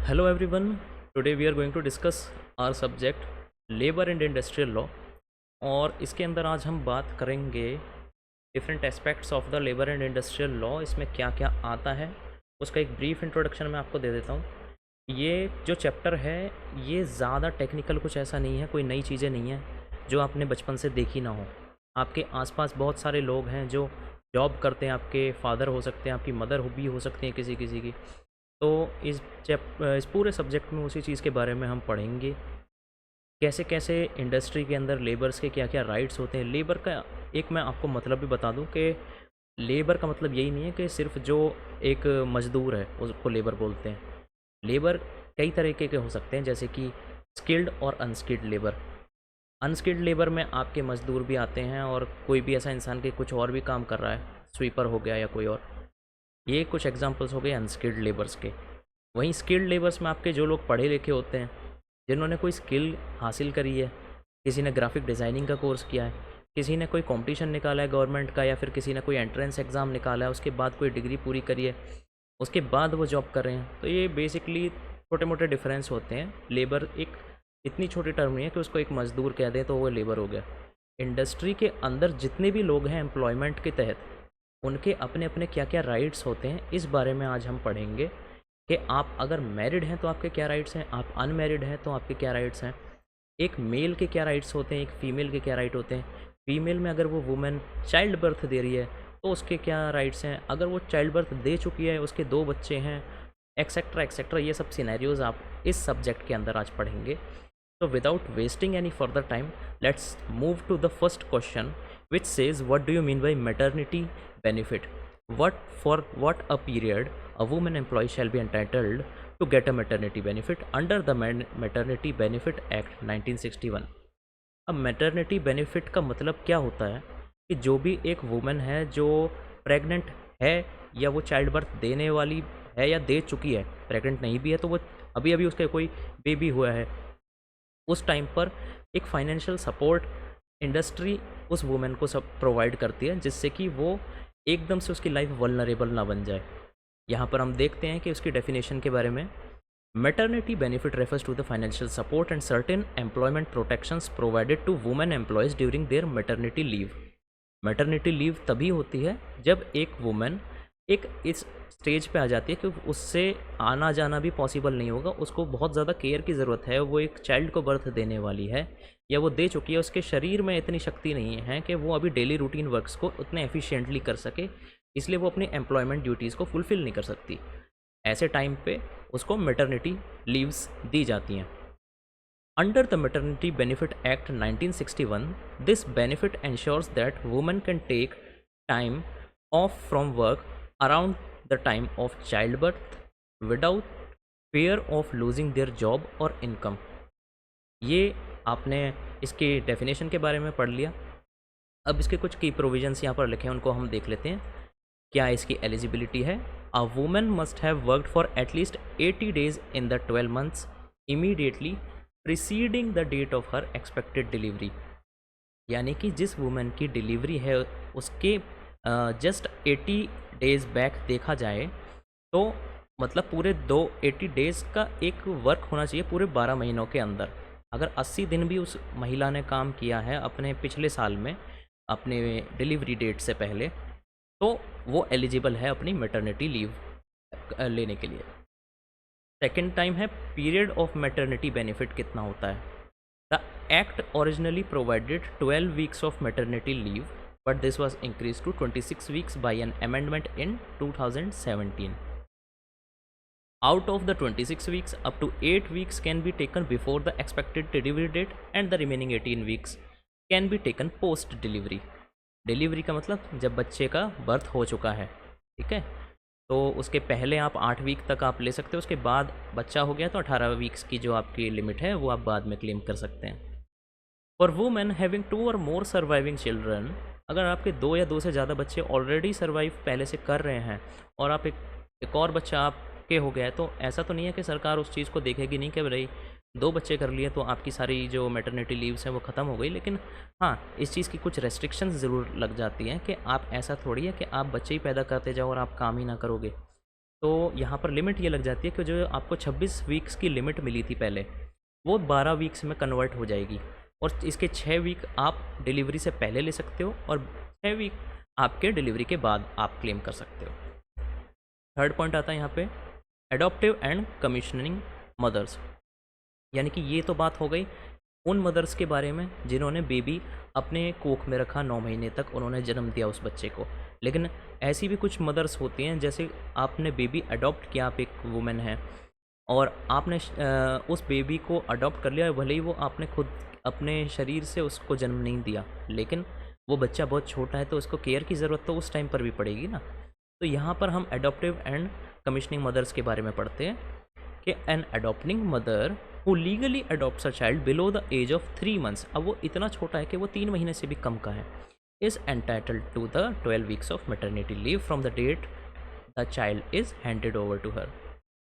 Hello everyone. Today we are going to discuss our subject labour and industrial law. और इसके अंदर आज हम बात करेंगे different aspects of the labour and industrial law, इसमें क्या क्या आता है उसका एक ब्रीफ इंट्रोडक्शन मैं आपको दे देता हूँ। ये जो चैप्टर है ये ज़्यादा टेक्निकल कुछ ऐसा नहीं है, कोई नई चीज़ें नहीं है जो आपने बचपन से देखी ना हो। आपके आसपास बहुत सारे लोग हैं जो जॉब करते हैं, आपके फादर हो सकते हैं, आपकी मदर भी हो सकती हैं किसी किसी की। तो इस पूरे सब्जेक्ट में उसी चीज़ के बारे में हम पढ़ेंगे, कैसे कैसे इंडस्ट्री के अंदर लेबर्स के क्या क्या राइट्स होते हैं। लेबर का एक मैं आपको मतलब भी बता दूं कि लेबर का मतलब यही नहीं है कि सिर्फ जो एक मज़दूर है उसको लेबर बोलते हैं। लेबर कई तरीके के हो सकते हैं, जैसे कि स्किल्ड और अनस्किल्ड लेबर। अनस्किल्ड लेबर में आपके मज़दूर भी आते हैं और कोई भी ऐसा इंसान के कुछ और भी काम कर रहा है, स्वीपर हो गया या कोई और। ये कुछ एग्जांपल्स हो गए अनस्किल्ड लेबर्स के। वहीं स्किल्ड लेबर्स में आपके जो लोग पढ़े लिखे होते हैं, जिन्होंने कोई स्किल हासिल करी है, किसी ने ग्राफिक डिज़ाइनिंग का कोर्स किया है, किसी ने कोई कंपटीशन निकाला है गवर्नमेंट का, या फिर किसी ने कोई एंट्रेंस एग्ज़ाम निकाला है, उसके बाद कोई डिग्री पूरी करी है, उसके बाद वो जॉब कर रहे हैं। तो ये बेसिकली छोटे मोटे डिफरेंस होते हैं। लेबर एक इतनी छोटी टर्म नहीं है कि उसको एक मज़दूर कह दें तो वो लेबर हो गया। इंडस्ट्री के अंदर जितने भी लोग हैं एम्प्लॉयमेंट के तहत, उनके अपने अपने क्या क्या राइट्स होते हैं, इस बारे में आज हम पढ़ेंगे कि आप अगर मैरिड हैं तो आपके क्या राइट्स हैं, आप अनमैरिड हैं तो आपके क्या राइट्स हैं, एक मेल के क्या राइट्स होते हैं, एक फ़ीमेल के क्या राइट होते हैं। फीमेल में अगर वो वुमेन चाइल्ड बर्थ दे रही है तो उसके क्या राइट्स हैं, अगर वो चाइल्ड बर्थ दे चुकी है, उसके 2 बच्चे हैं, एक्सेट्रा एक्सेट्रा। ये सब सिनेरियोज़ आप इस सब्जेक्ट के अंदर आज पढ़ेंगे। So without wasting any further time, let's move to the first question, which says, what do you mean by maternity benefit? For what a period a woman employee shall be entitled to get a maternity benefit under the Maternity Benefit Act 1961? अब maternity benefit का मतलब क्या होता है कि जो भी एक वुमेन है जो प्रेग्नेंट है, या वो चाइल्ड बर्थ देने वाली है या दे चुकी है, प्रेग्नेंट नहीं भी है तो वो अभी अभी उसका कोई बेबी हुआ है, उस टाइम पर एक फाइनेंशियल सपोर्ट इंडस्ट्री उस वुमेन को सब प्रोवाइड करती है, जिससे कि वो एकदम से उसकी लाइफ वल्नरेबल ना बन जाए। यहाँ पर हम देखते हैं कि उसकी डेफिनेशन के बारे में। Maternity benefit refers to the financial support and certain employment protections provided to women employees during their maternity leave. Maternity leave तभी होती है जब एक वुमेन एक इस स्टेज पे आ जाती है कि उससे आना जाना भी पॉसिबल नहीं होगा, उसको बहुत ज़्यादा केयर की ज़रूरत है, वो एक चाइल्ड को बर्थ देने वाली है या वो दे चुकी है, उसके शरीर में इतनी शक्ति नहीं है कि वो अभी डेली रूटीन वर्क्स को उतने एफिशिएंटली कर सके, इसलिए वो अपनी एम्प्लॉयमेंट ड्यूटीज़ को फुलफ़िल नहीं कर सकती। ऐसे टाइम पे उसको मैटरनिटी लीव्स दी जाती हैं। Under the Maternity Benefit Act 1961, this benefit ensures that women can take time off from work around the time of childbirth without fear of losing their job or income। ये आपने इसके definition के बारे में पढ़ लिया। अब इसके कुछ की प्रोविजंस यहाँ पर लिखे हैं, उनको हम देख लेते हैं। क्या इसकी एलिजिबिलिटी है? A women must have worked for at least 80 days in the 12 months immediately preceding the date of her expected delivery. यानी कि जिस वुमेन की डिलीवरी है उसके जस्ट 80 डेज़ बैक देखा जाए तो मतलब पूरे 80 डेज़ का एक वर्क होना चाहिए पूरे 12 महीनों के अंदर। अगर 80 दिन भी उस महिला ने काम किया है अपने पिछले साल में, अपने डिलीवरी डेट से पहले, तो वो एलिजिबल है अपनी मैटरनिटी लीव लेने के लिए। सेकेंड टाइम है पीरियड ऑफ मैटरनिटी बेनिफिट कितना होता है। The act originally provided 12 weeks of maternity leave, but this was increase to 26 weeks by an amendment in 2017। Out of the 26 weeks, up to 8 weeks can be taken before the expected delivery date and the remaining 18 weeks can be taken post delivery। Delivery का मतलब जब बच्चे का birth हो चुका है, ठीक है, तो उसके पहले आप 8 वीक तक आप ले सकते हो, उसके बाद बच्चा हो गया तो 18 वीक्स की जो आपकी लिमिट है वो आप बाद में क्लेम कर सकते हैं। फॉर वुमेन हैविंग 2 और मोर सर्वाइविंग चिल्ड्रन, अगर आपके 2 या 2 से ज़्यादा बच्चे ऑलरेडी सर्वाइव पहले से कर रहे हैं और आप एक और बच्चा आपके हो गया है, तो ऐसा तो नहीं है कि सरकार उस चीज़ को देखेगी नहीं कि भाई 2 बच्चे कर लिए तो आपकी सारी जो मैटरनिटी लीव्स हैं वो ख़त्म हो गई। लेकिन हाँ, इस चीज़ की कुछ रेस्ट्रिक्शंस ज़रूर लग जाती हैं कि आप ऐसा थोड़ी है कि आप बच्चे ही पैदा करते जाओ और आप काम ही ना करोगे। तो यहाँ पर लिमिट ये लग जाती है कि जो आपको 26 वीक्स की लिमिट मिली थी पहले, वो 12 वीक्स में कन्वर्ट हो जाएगी, और इसके 6 वीक आप डिलीवरी से पहले ले सकते हो और 6 वीक आपके डिलीवरी के बाद आप क्लेम कर सकते हो। थर्ड पॉइंट आता है यहाँ पे एडॉप्टिव एंड कमीशनिंग मदर्स, यानी कि ये तो बात हो गई उन मदर्स के बारे में जिन्होंने बेबी अपने कोख में रखा 9 महीने तक, उन्होंने जन्म दिया उस बच्चे को। लेकिन ऐसी भी कुछ मदर्स होती हैं, जैसे आपने बेबी अडॉप्ट किया, आप एक वुमेन है और आपने उस बेबी को अडॉप्ट कर लिया, भले ही वो आपने खुद अपने शरीर से उसको जन्म नहीं दिया, लेकिन वो बच्चा बहुत छोटा है तो उसको केयर की ज़रूरत तो उस टाइम पर भी पड़ेगी ना। तो यहाँ पर हम एडॉप्टिव एंड कमीशनिंग मदर्स के बारे में पढ़ते हैं कि an adopting mother who legally adopts a child below the age of 3 months, अब वो इतना छोटा है कि वो 3 महीने से भी कम का है, is entitled to the 12 weeks of maternity leave from the date the child is handed over to her.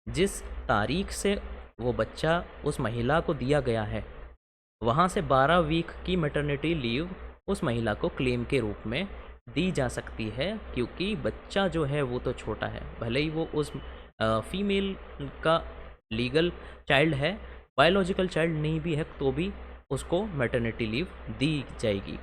जिस तारीख से वो बच्चा उस महिला को दिया गया है, वहाँ से 12 वीक की मैटरनिटी लीव उस महिला को क्लेम के रूप में दी जा सकती है, क्योंकि बच्चा जो है वो तो छोटा है, भले ही वो उस फीमेल का लीगल चाइल्ड है, बायोलॉजिकल चाइल्ड नहीं भी है, तो भी उसको मैटरनिटी लीव दी जाएगी।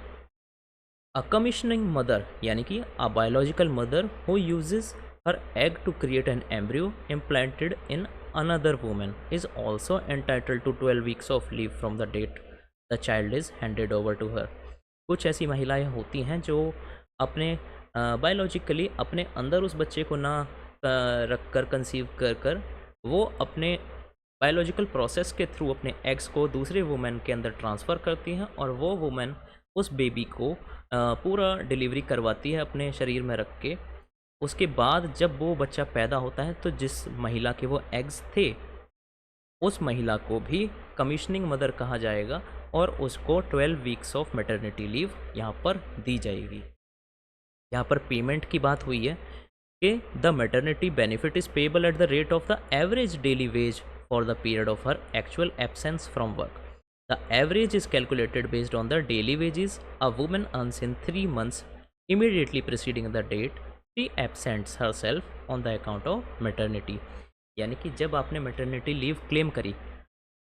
अ कमीशनिंग मदर यानी कि a biological mother who uses her egg to create an embryo implanted in another woman is also entitled to 12 weeks of leave from the date the child is handed over to her. कुछ ऐसी महिलाएं होती हैं जो अपने biologically अपने अंदर उस बच्चे को ना रख कर कंसीव कर वो अपने बायोलॉजिकल प्रोसेस के थ्रू अपने एग्स को दूसरे वुमेन के अंदर ट्रांसफ़र करती हैं, और वो वुमेन उस बेबी को पूरा डिलीवरी करवाती है अपने शरीर में रख के। उसके बाद जब वो बच्चा पैदा होता है तो जिस महिला के वो एग्स थे, उस महिला को भी कमीशनिंग मदर कहा जाएगा और उसको 12 वीक्स ऑफ मैटरनिटी लीव यहाँ पर दी जाएगी। यहाँ पर पेमेंट की बात हुई है कि the maternity benefit is payable at the rate of the average daily ways for the period of her actual absence from work. The average is calculated based on the daily wages a woman earns in 3 months immediately preceding the date she absents herself on the account of maternity। यानी कि जब आपने maternity leave claim करी,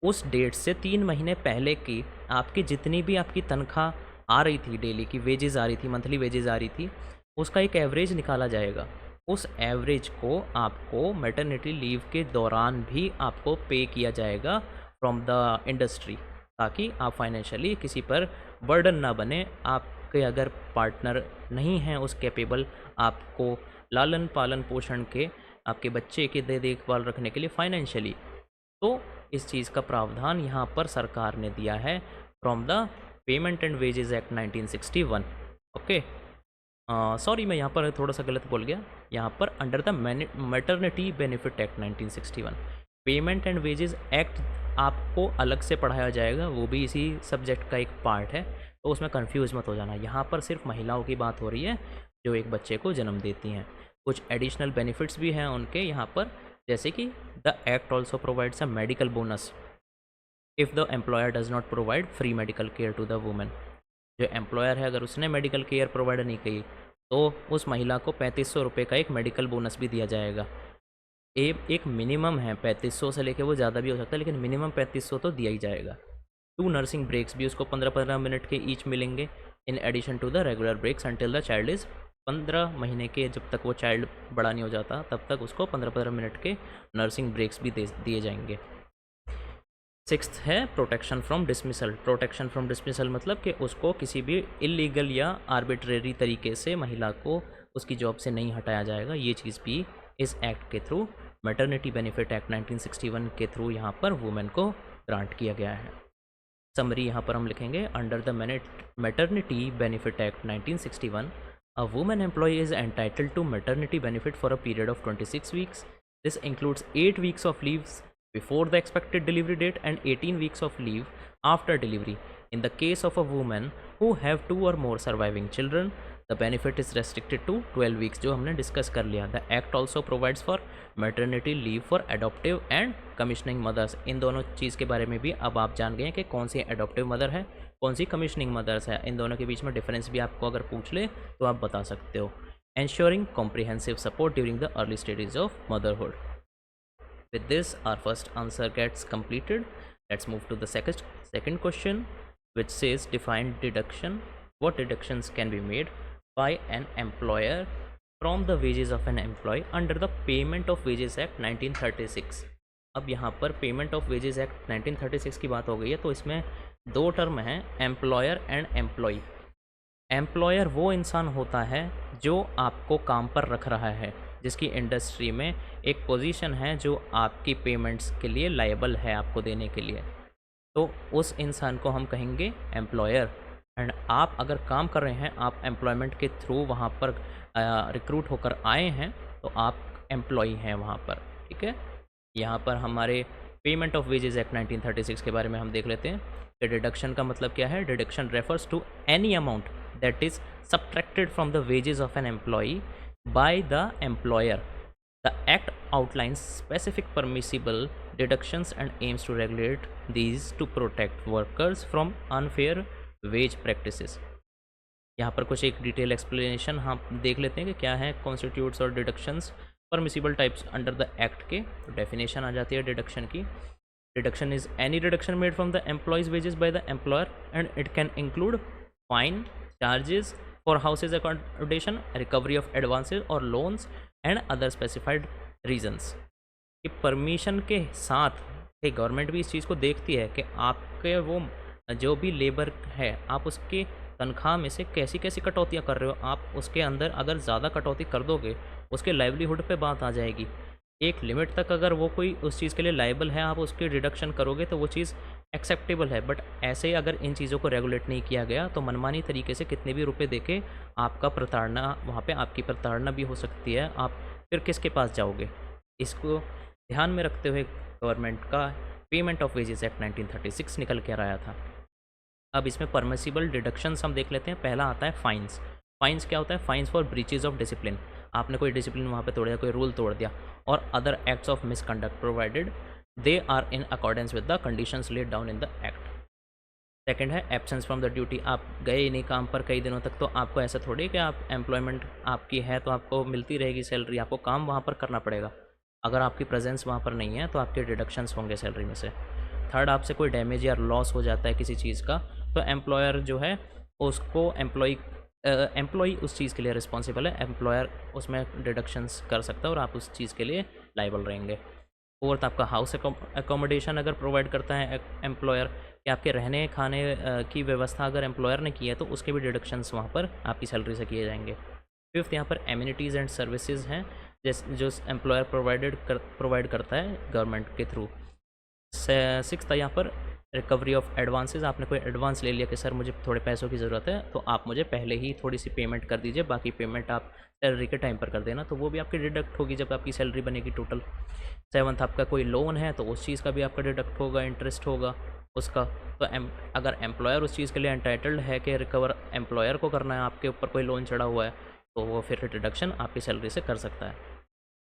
उस date से 3 महीने पहले की आपकी जितनी भी आपकी तनख्वाह आ रही थी, डेली की वेजेस आ रही थी, मंथली वेजेस आ रही थी, उसका एक एवरेज निकाला जाएगा। उस एवरेज को आपको मैटरनिटी लीव के दौरान भी आपको पे किया जाएगा फ्रॉम द इंडस्ट्री, ताकि आप फाइनेंशियली किसी पर बर्डन ना बने। आपके अगर पार्टनर नहीं हैं उस कैपेबल आपको लालन पालन पोषण के, आपके बच्चे के देखभाल रखने के लिए फाइनेंशियली, तो इस चीज़ का प्रावधान यहाँ पर सरकार ने दिया है from the payment and wages act 1961। Okay, sorry मैं यहाँ पर थोड़ा सा गलत बोल गया, यहाँ पर under the maternity benefit act 1961 payment and wages act आपको अलग से पढ़ाया जाएगा, वो भी इसी सब्जेक्ट का एक पार्ट है, तो उसमें कंफ्यूज मत हो जाना। यहाँ पर सिर्फ महिलाओं की बात हो रही है जो एक बच्चे को जन्म देती हैं। कुछ एडिशनल बेनिफिट्स भी हैं उनके यहाँ पर, जैसे कि the act also provides a medical bonus if the employer does not provide free medical care to the women. जो एम्प्लॉयर है अगर उसने मेडिकल केयर प्रोवाइड नहीं की तो उस महिला को 3500 रुपये का एक मेडिकल बोनस भी दिया जाएगा। एक मिनिमम है 3500 से लेके वो ज़्यादा भी हो सकता है, लेकिन मिनिमम 3500 तो दिया ही जाएगा। 2 नर्सिंग ब्रेक्स भी उसको 15-15 मिनट के ईच मिलेंगे in addition to the regular breaks until the child is 15 महीने के, जब तक वो चाइल्ड बड़ा नहीं हो जाता तब तक उसको 15-15 मिनट के नर्सिंग ब्रेक्स भी दिए जाएंगे। 6th है protection from dismissal. Protection from dismissal मतलब कि उसको किसी भी इलीगल या आर्बिट्रेरी तरीके से महिला को उसकी जॉब से नहीं हटाया जाएगा। ये चीज़ भी इस एक्ट के थ्रू, मैटरनिटी बेनिफिट एक्ट 1961 के थ्रू यहाँ पर वुमेन को ग्रांट किया गया है। समरी यहाँ पर हम लिखेंगे, under the maternity benefit act 1961 a women employee is entitled to maternity benefit for a period of 26 weeks. This includes 8 weeks of leaves before the expected delivery date and 18 weeks of leave after delivery. In the case of a woman who have 2 or more surviving children, the benefit is restricted to 12 weeks, जो हमने discuss कर लिया। The act also provides for maternity leave for adoptive and commissioning mothers। इन दोनों चीज़ के बारे में भी अब आप जान गए हैं कि कौन सी adoptive mother है, कौन सी commissioning mothers है। इन दोनों के बीच में डिफरेंस भी आपको अगर पूछ ले तो आप बता सकते हो। ensuring comprehensive support during the early stages of motherhood. With this, our first answer gets completed. Let's move to the second question, which says define deduction. What deductions can be made by an employer from the wages of an employee under the Payment of Wages Act 1936. अब यहाँ पर payment of wages act 1936 की बात हो गई है, तो इसमें दो टर्म हैं, एम्प्लॉयर एंड एम्प्लॉई। एम्प्लॉयर वो इंसान होता है जो आपको काम पर रख रहा है, जिसकी इंडस्ट्री में एक पोजीशन है जो आपकी पेमेंट्स के लिए लायबल है आपको देने के लिए, तो उस इंसान को हम कहेंगे एम्प्लॉयर। एंड आप अगर काम कर रहे हैं, आप एम्प्लॉयमेंट के थ्रू वहाँ पर रिक्रूट होकर आए हैं, तो आप एम्प्लॉई हैं वहाँ पर, ठीक है। यहाँ पर हमारे पेमेंट ऑफ वेजेस एक्ट 1936 के बारे में हम देख लेते हैं कि डिडक्शन का मतलब क्या है। Deduction refers to any amount that is subtracted from the wages of an employee by the employer. The Act outlines specific permissible deductions and aims to regulate these to protect workers from unfair wage practices. यहाँ पर कुछ एक detail explanation हम देख लेते हैं कि क्या है कॉन्स्टिट्यूट्स और deductions permissible types under the act के। डेफिनेशन आ जाती है डिडक्शन की। Deduction is any deduction made from the employees wages by the employer and it can include fine, charges for houses accommodation, recovery of advances और loans and other specified reasons. कि permission के साथ government भी इस चीज़ को देखती है कि आपके वो जो भी लेबर है, आप उसके तनख्वाह में से कैसी कैसी कटौतियाँ कर रहे हो। आप उसके अंदर अगर ज़्यादा कटौती कर दोगे, उसके लाइवलीहुड पे बात आ जाएगी। एक लिमिट तक अगर वो कोई उस चीज़ के लिए लाइबल है, आप उसकी डिडक्शन करोगे तो वो चीज़ एक्सेप्टेबल है। बट ऐसे ही अगर इन चीज़ों को रेगुलेट नहीं किया गया तो मनमानी तरीके से कितने भी रुपए देके आपका प्रताड़ना, वहाँ पे आपकी प्रताड़ना भी हो सकती है। आप फिर किसके पास जाओगे? इसको ध्यान में रखते हुए गवर्नमेंट का पेमेंट ऑफ वेजेस एक्ट 1936 निकल कर आया था। अब इसमें परमिसिबल डिडक्शंस हम देख लेते हैं। पहला आता है फाइन्स। फाइन्स क्या होता है? Fines for breaches of discipline. आपने कोई डिसिप्लिन वहाँ पे तोड़ दिया, कोई रूल तोड़ दिया, और other acts of misconduct provided they are in accordance with the conditions laid down in the act. Second है एब्सेंस फ्रॉम द ड्यूटी। आप गए ही नहीं काम पर कई दिनों तक, तो आपको ऐसा थोड़ी कि आप एम्प्लॉयमेंट आपकी है तो आपको मिलती रहेगी सैलरी, आपको काम वहाँ पर करना पड़ेगा। अगर आपकी प्रेजेंस वहाँ पर नहीं है तो आपके डिडक्शंस होंगे सैलरी में से। थर्ड, आपसे कोई डैमेज या लॉस हो जाता है किसी चीज़ का, तो एम्प्लॉयर जो है उसको एम्प्लॉई उस चीज़ के लिए रिस्पॉन्सिबल है, एम्प्लॉयर उसमें डिडक्शंस कर सकता है और आप उस चीज़ के लिए लाइबल रहेंगे। फोर्थ, आपका हाउस एकोमोडेशन अगर प्रोवाइड करता है एम्प्लॉयर, या आपके रहने खाने की व्यवस्था अगर एम्प्लॉयर ने की है तो उसके भी डिडक्शंस वहाँ पर आपकी सैलरी से किए जाएंगे। फिफ्थ, यहाँ पर एमिनिटीज़ एंड सर्विसेज हैं जो एम्प्लॉयर प्रोवाइड करता है गवर्नमेंट के थ्रू। सिक्स्थ, यहाँ पर रिकवरी ऑफ एडवांसेस। आपने कोई एडवांस ले लिया कि सर मुझे थोड़े पैसों की ज़रूरत है, तो आप मुझे पहले ही थोड़ी सी पेमेंट कर दीजिए, बाकी पेमेंट आप सैलरी के टाइम पर कर देना, तो वो भी आपकी डिडक्ट होगी जब आपकी सैलरी बनेगी टोटल। सेवन्थ, आपका कोई लोन है तो उस चीज़ का भी आपका डिडक्ट होगा, इंटरेस्ट होगा उसका। तो अगर एम्प्लॉयर उस चीज़ के लिए एंटाइटल्ड है कि रिकवर एम्प्लॉयर को करना है, आपके ऊपर कोई लोन चढ़ा हुआ है, तो वो फिर डिडक्शन आपकी सैलरी से कर सकता है।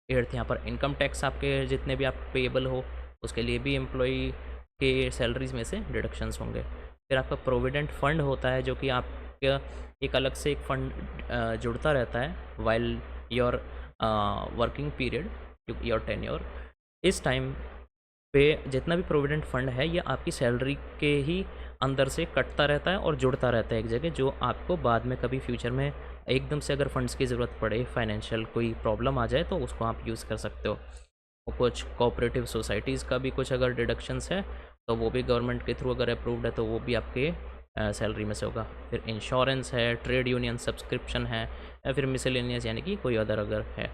एट्थ, यहाँ पर इनकम टैक्स आपके जितने भी आप पेएबल हो उसके लिए भी एम्प्लॉई के सैलरीज में से डिडक्शंस होंगे। फिर आपका प्रोविडेंट फंड होता है जो कि आपका एक अलग से एक फंड जुड़ता रहता है while your working period, your tenure. इस टाइम पे जितना भी प्रोविडेंट फंड है ये आपकी सैलरी के ही अंदर से कटता रहता है और जुड़ता रहता है एक जगह, जो आपको बाद में कभी फ्यूचर में एकदम से अगर फंड्स की ज़रूरत पड़े, फाइनेंशियल कोई प्रॉब्लम आ जाए, तो उसको आप यूज़ कर सकते हो। और कुछ कोऑपरेटिव सोसाइटीज़ का भी कुछ अगर डिडक्शंस है तो वो भी गवर्नमेंट के थ्रू अगर अप्रूव्ड है तो वो भी आपके सैलरी में से होगा। फिर इंश्योरेंस है, ट्रेड यूनियन सब्सक्रिप्शन है, या फिर मिसलेनियस यानी कि कोई अदर अगर है।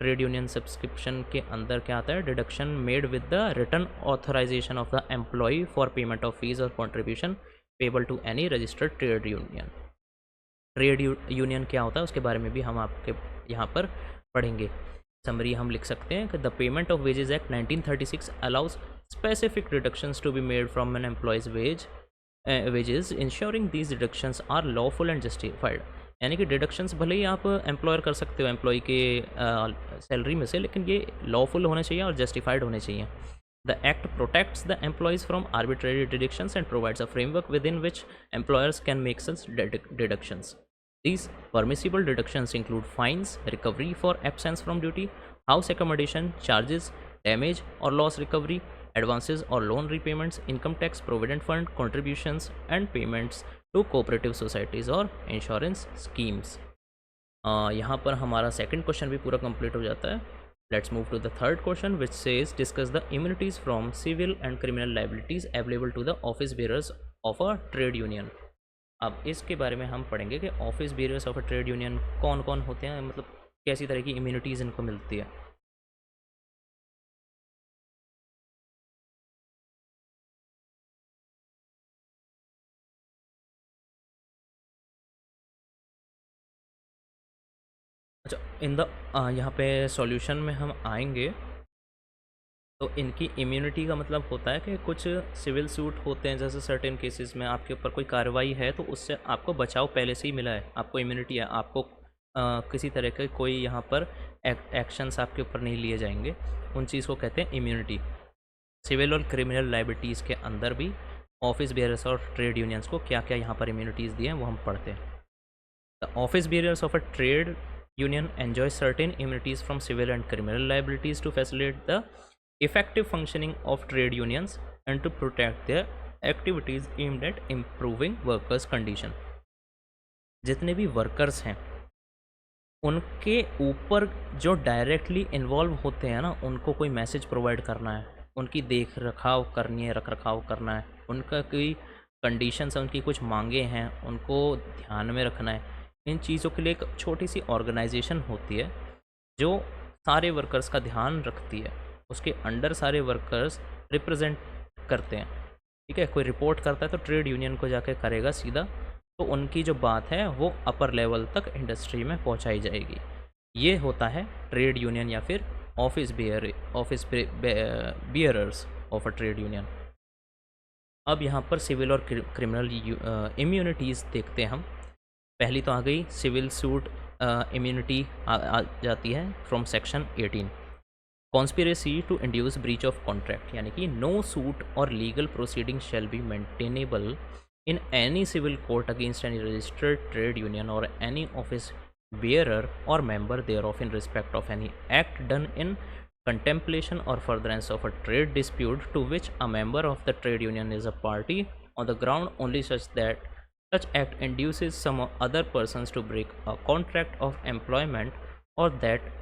ट्रेड यूनियन सब्सक्रिप्शन के अंदर क्या आता है? Deduction made with the return authorisation of the employee for payment of fees और contribution payable to any registered trade union. Trade union क्या होता है उसके बारे में भी हम आपके यहाँ पर पढ़ेंगे। समरी हम लिख सकते हैं कि the payment of wages act 1936 allows specific deductions to be made from an employee's wages ensuring these deductions are lawful and justified. यानी कि डिडक्शंस भले ही आप एम्प्लॉयर कर सकते हो एम्प्लॉय के सैलरी में से, लेकिन ये लॉफुल होने चाहिए और जस्टिफाइड होने चाहिए। The act protects the employees from arbitrary deductions and provides a framework with in which employers can make such deductions. These permissible deductions include fines, recovery for absence from duty, house accommodation charges, damage or loss recovery, advances or loan repayments, income tax, provident fund contributions, and payments to cooperative societies or insurance schemes. यहाँ पर हमारा second question भी पूरा complete हो जाता है. Let's move to the third question which says discuss the immunities from civil and criminal liabilities available to the office bearers of a trade union. अब इसके बारे में हम पढ़ेंगे कि office bearers of a trade union कौन कौन होते हैं, मतलब कैसी तरह की इम्यूनिटीज़ इनको मिलती है. अच्छा, इन द यहाँ पे सॉल्यूशन में हम आएंगे तो इनकी इम्यूनिटी का मतलब होता है कि कुछ सिविल सूट होते हैं, जैसे सर्टेन केसेस में आपके ऊपर कोई कार्रवाई है तो उससे आपको बचाव पहले से ही मिला है, आपको इम्यूनिटी है, आपको किसी तरह के कोई यहाँ पर एक्शंस आपके ऊपर नहीं लिए जाएंगे. उन चीज़ को कहते हैं इम्यूनिटी. सिविल और क्रिमिनल लाइबिलिटीज़ के अंदर भी ऑफिस बेयरर्स और ट्रेड यूनियंस को क्या क्या यहाँ पर इम्यूनिटीज़ दिए हैं वो हम पढ़ते हैं. The office bearers of a trade union enjoys certain immunities from civil and criminal liabilities to facilitate the effective functioning of trade unions and to protect their activities aimed at improving workers condition. जितने भी workers हैं उनके ऊपर जो directly involve होते हैं ना, उनको कोई मैसेज प्रोवाइड करना है, उनकी देख रखाव करनी है, रख रखाव करना है, उनका कोई कंडीशंस है, उनकी कुछ मांगे हैं, उनको ध्यान में रखना है. इन चीज़ों के लिए एक छोटी सी ऑर्गेनाइजेशन होती है जो सारे वर्कर्स का ध्यान रखती है. उसके अंडर सारे वर्कर्स रिप्रेजेंट करते हैं. ठीक है, कोई रिपोर्ट करता है तो ट्रेड यूनियन को जाके करेगा सीधा, तो उनकी जो बात है वो अपर लेवल तक इंडस्ट्री में पहुंचाई जाएगी. ये होता है ट्रेड यूनियन या फिर office bearers of a trade union. अब यहाँ पर सिविल और क्रिमिनल इम्यूनिटीज़ देखते हैं हम. पहली तो आ गई सिविल सूट इम्यूनिटी आ जाती है from section 18. Conspiracy to induce breach of contract, यानी कि नो सूट और legal proceeding shall be maintainable in any civil court against any registered trade union or any office bearer or member thereof in respect of any act done in contemplation or furtherance of a trade dispute to which a member of the trade union is a party on the ground only such that such act induces some other persons to break a contract of employment or that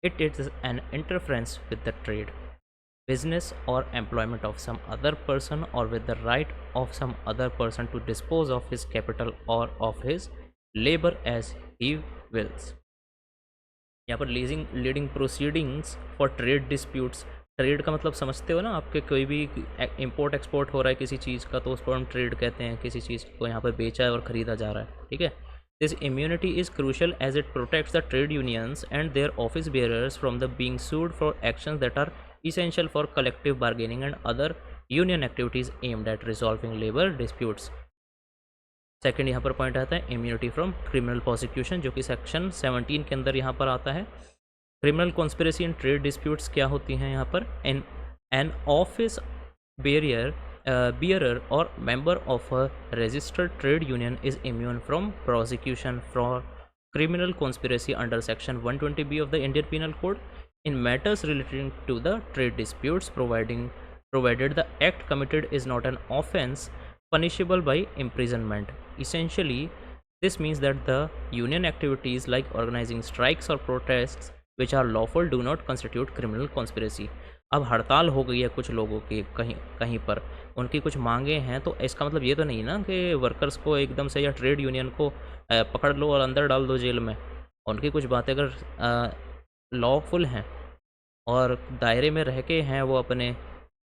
it is an interference with the trade, business or employment of some other person or with the right of some other person to dispose of his capital or of his labor as he wills. यहाँ पर leading proceedings for trade disputes. Trade का मतलब समझते हो ना, आपके कोई भी इंपोर्ट एक्सपोर्ट हो रहा है किसी चीज़ का तो उसको हम ट्रेड कहते हैं. किसी चीज़ को यहाँ पर बेचा है और ख़रीदा जा रहा है. ठीक है, this immunity is crucial as it protects the trade unions and their office bearers from the being sued for actions that are essential for collective bargaining and other union activities aimed at resolving labor disputes. Second यहाँ पर point आता है immunity from criminal prosecution, जो कि section 17 के अंदर यहाँ पर आता है. Criminal conspiracy and trade disputes क्या होती हैं यहाँ पर. An office bearer or member of a registered trade union is immune from prosecution for criminal conspiracy under section 120B of the Indian Penal Code in matters relating to the trade disputes, provided the act committed is not an offense punishable by imprisonment. Essentially, this means that the union activities like organizing strikes or protests which are lawful do not constitute criminal conspiracy. अब हड़ताल हो गई है कुछ लोगों की कहीं पर, उनकी कुछ मांगे हैं, तो इसका मतलब ये तो नहीं ना कि वर्कर्स को एकदम से या ट्रेड यूनियन को पकड़ लो और अंदर डाल दो जेल में. उनकी कुछ बातें अगर लॉफुल हैं और दायरे में रह के हैं वो अपने,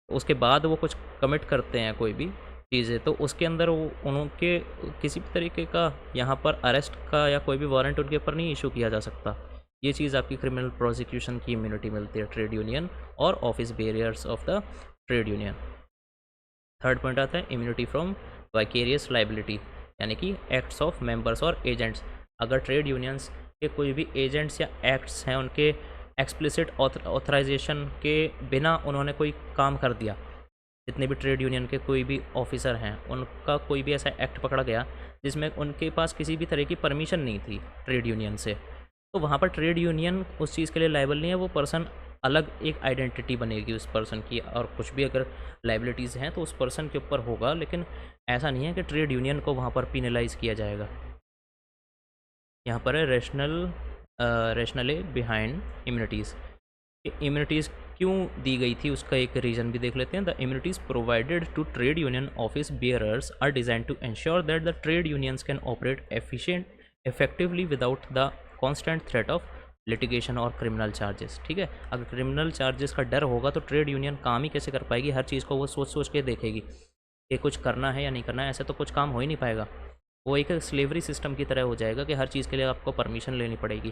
उसके बाद वो कुछ कमिट करते हैं कोई भी चीज़ें, तो उसके अंदर वो उनके किसी भी तरीके का यहाँ पर अरेस्ट का या कोई भी वारंट उनके ऊपर नहीं इशू किया जा सकता. ये चीज़ आपकी क्रिमिनल प्रोसिक्यूशन की इम्यूनिटी मिलती है ट्रेड यूनियन और office barriers of the trade union. Third point आता है इम्यूनिटी फ्रॉम वाइकेरियस लाइबिलिटी, यानी कि एक्ट्स ऑफ मेंबर्स और एजेंट्स. अगर ट्रेड यूनियंस के कोई भी एजेंट्स या एक्ट्स हैं, उनके एक्सप्लिसिट ऑथराइजेशन के बिना उन्होंने कोई काम कर दिया, जितने भी ट्रेड यूनियन के कोई भी ऑफिसर हैं, उनका कोई भी ऐसा एक्ट पकड़ा गया जिसमें उनके पास किसी भी तरह की परमिशन नहीं थी ट्रेड यूनियन से, तो वहाँ पर ट्रेड यूनियन उस चीज़ के लिए लायबल नहीं है, वो पर्सन अलग एक आइडेंटिटी बनेगी उस पर्सन की, और कुछ भी अगर लाइबिलिटीज़ हैं तो उस पर्सन के ऊपर होगा, लेकिन ऐसा नहीं है कि ट्रेड यूनियन को वहाँ पर पिनलाइज किया जाएगा। यहाँ पर है रैशनले बिहाइंड इम्यूनिटीज़। इम्यूनिटीज़ क्यों दी गई थी उसका एक रीज़न भी देख लेते हैं। The immunities provided to trade union office bearers are design to ensure that the trade unions can operate effectively without the constant threat of litigation और क्रिमिनल चार्जेस। ठीक है, अगर क्रिमिनल चार्जेस का डर होगा तो ट्रेड यूनियन काम ही कैसे कर पाएगी, हर चीज़ को वो सोच सोच के देखेगी कि कुछ करना है या नहीं करना है, ऐसे तो कुछ काम हो ही नहीं पाएगा। वो एक स्लेवरी सिस्टम की तरह हो जाएगा कि हर चीज़ के लिए आपको परमिशन लेनी पड़ेगी,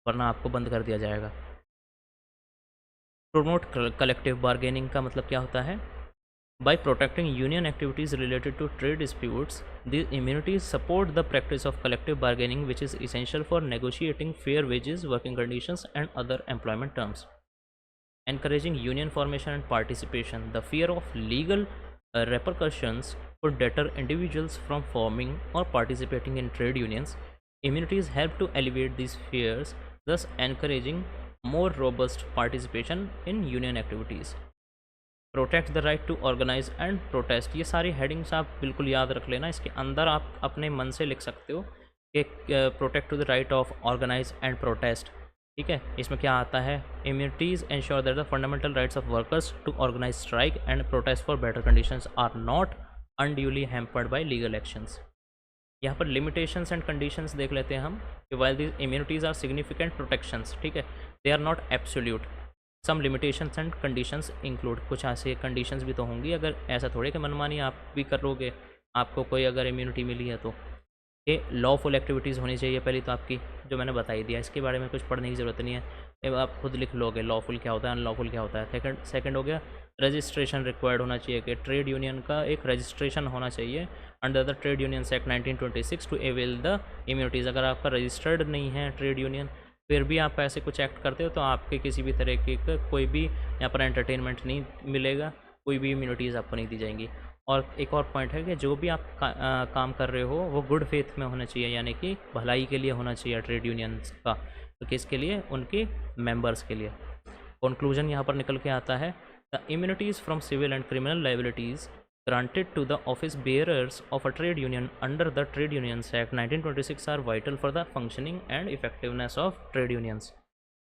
वरना आपको बंद कर दिया जाएगा। प्रोमोट कलेक्टिव बार्गेनिंग का मतलब क्या होता है? By protecting union activities related to trade disputes, these immunities support the practice of collective bargaining, which is essential for negotiating fair wages, working conditions, and other employment terms. Encouraging union formation and participation. The fear of legal repercussions could deter individuals from forming or participating in trade unions. Immunities help to alleviate these fears, thus encouraging more robust participation in union activities. Protect the right to organise and protest, ये सारी headings आप बिल्कुल याद रख लेना। इसके अंदर आप अपने मन से लिख सकते हो कि protect to the right of organise and protest. ठीक है, इसमें क्या आता है? Immunities ensure that the fundamental rights of workers to organise strike and protest for better conditions are not unduly hampered by legal actions. यहाँ पर limitations and conditions देख लेते हैं हम कि while these immunities are significant protections, ठीक है, they are not absolute. Some limitations and conditions include, कुछ ऐसे कंडीशंस भी तो होंगी, अगर ऐसा थोड़े कि मनमानी आप भी करोगे, आपको कोई अगर इम्यूनिटी मिली है तो। ये लॉफुल एक्टिविटीज़ होनी चाहिए पहले तो आपकी, जो मैंने बताई दिया, इसके बारे में कुछ पढ़ने की ज़रूरत नहीं है, ये आप खुद लिख लोगे लॉफुल क्या होता है, अनलॉफुल क्या होता है। सेकंड हो गया रजिस्ट्रेशन रिक्वायर्ड होना चाहिए, कि ट्रेड यूनियन का एक रजिस्ट्रेशन होना चाहिए under the trade unions act 1926 to avail the immunities. अगर आपका रजिस्टर्ड नहीं है ट्रेड यूनियन, फिर भी आप ऐसे कुछ एक्ट करते हो तो आपके किसी भी तरह के कोई भी यहाँ पर एंटरटेनमेंट नहीं मिलेगा, कोई भी इम्यूनिटीज़ आपको नहीं दी जाएंगी। और एक और पॉइंट है कि जो भी आप काम कर रहे हो वो गुड फेथ में होना चाहिए, यानी कि भलाई के लिए होना चाहिए ट्रेड यूनियंस का, तो किसके लिए? उनके मेंबर्स के लिए। कंक्लूजन यहाँ पर निकल के आता है, the immunities from civil and criminal liabilities granted to the office bearers of a trade union under the Trade Unions Act 1926 are vital for the functioning and effectiveness of trade unions.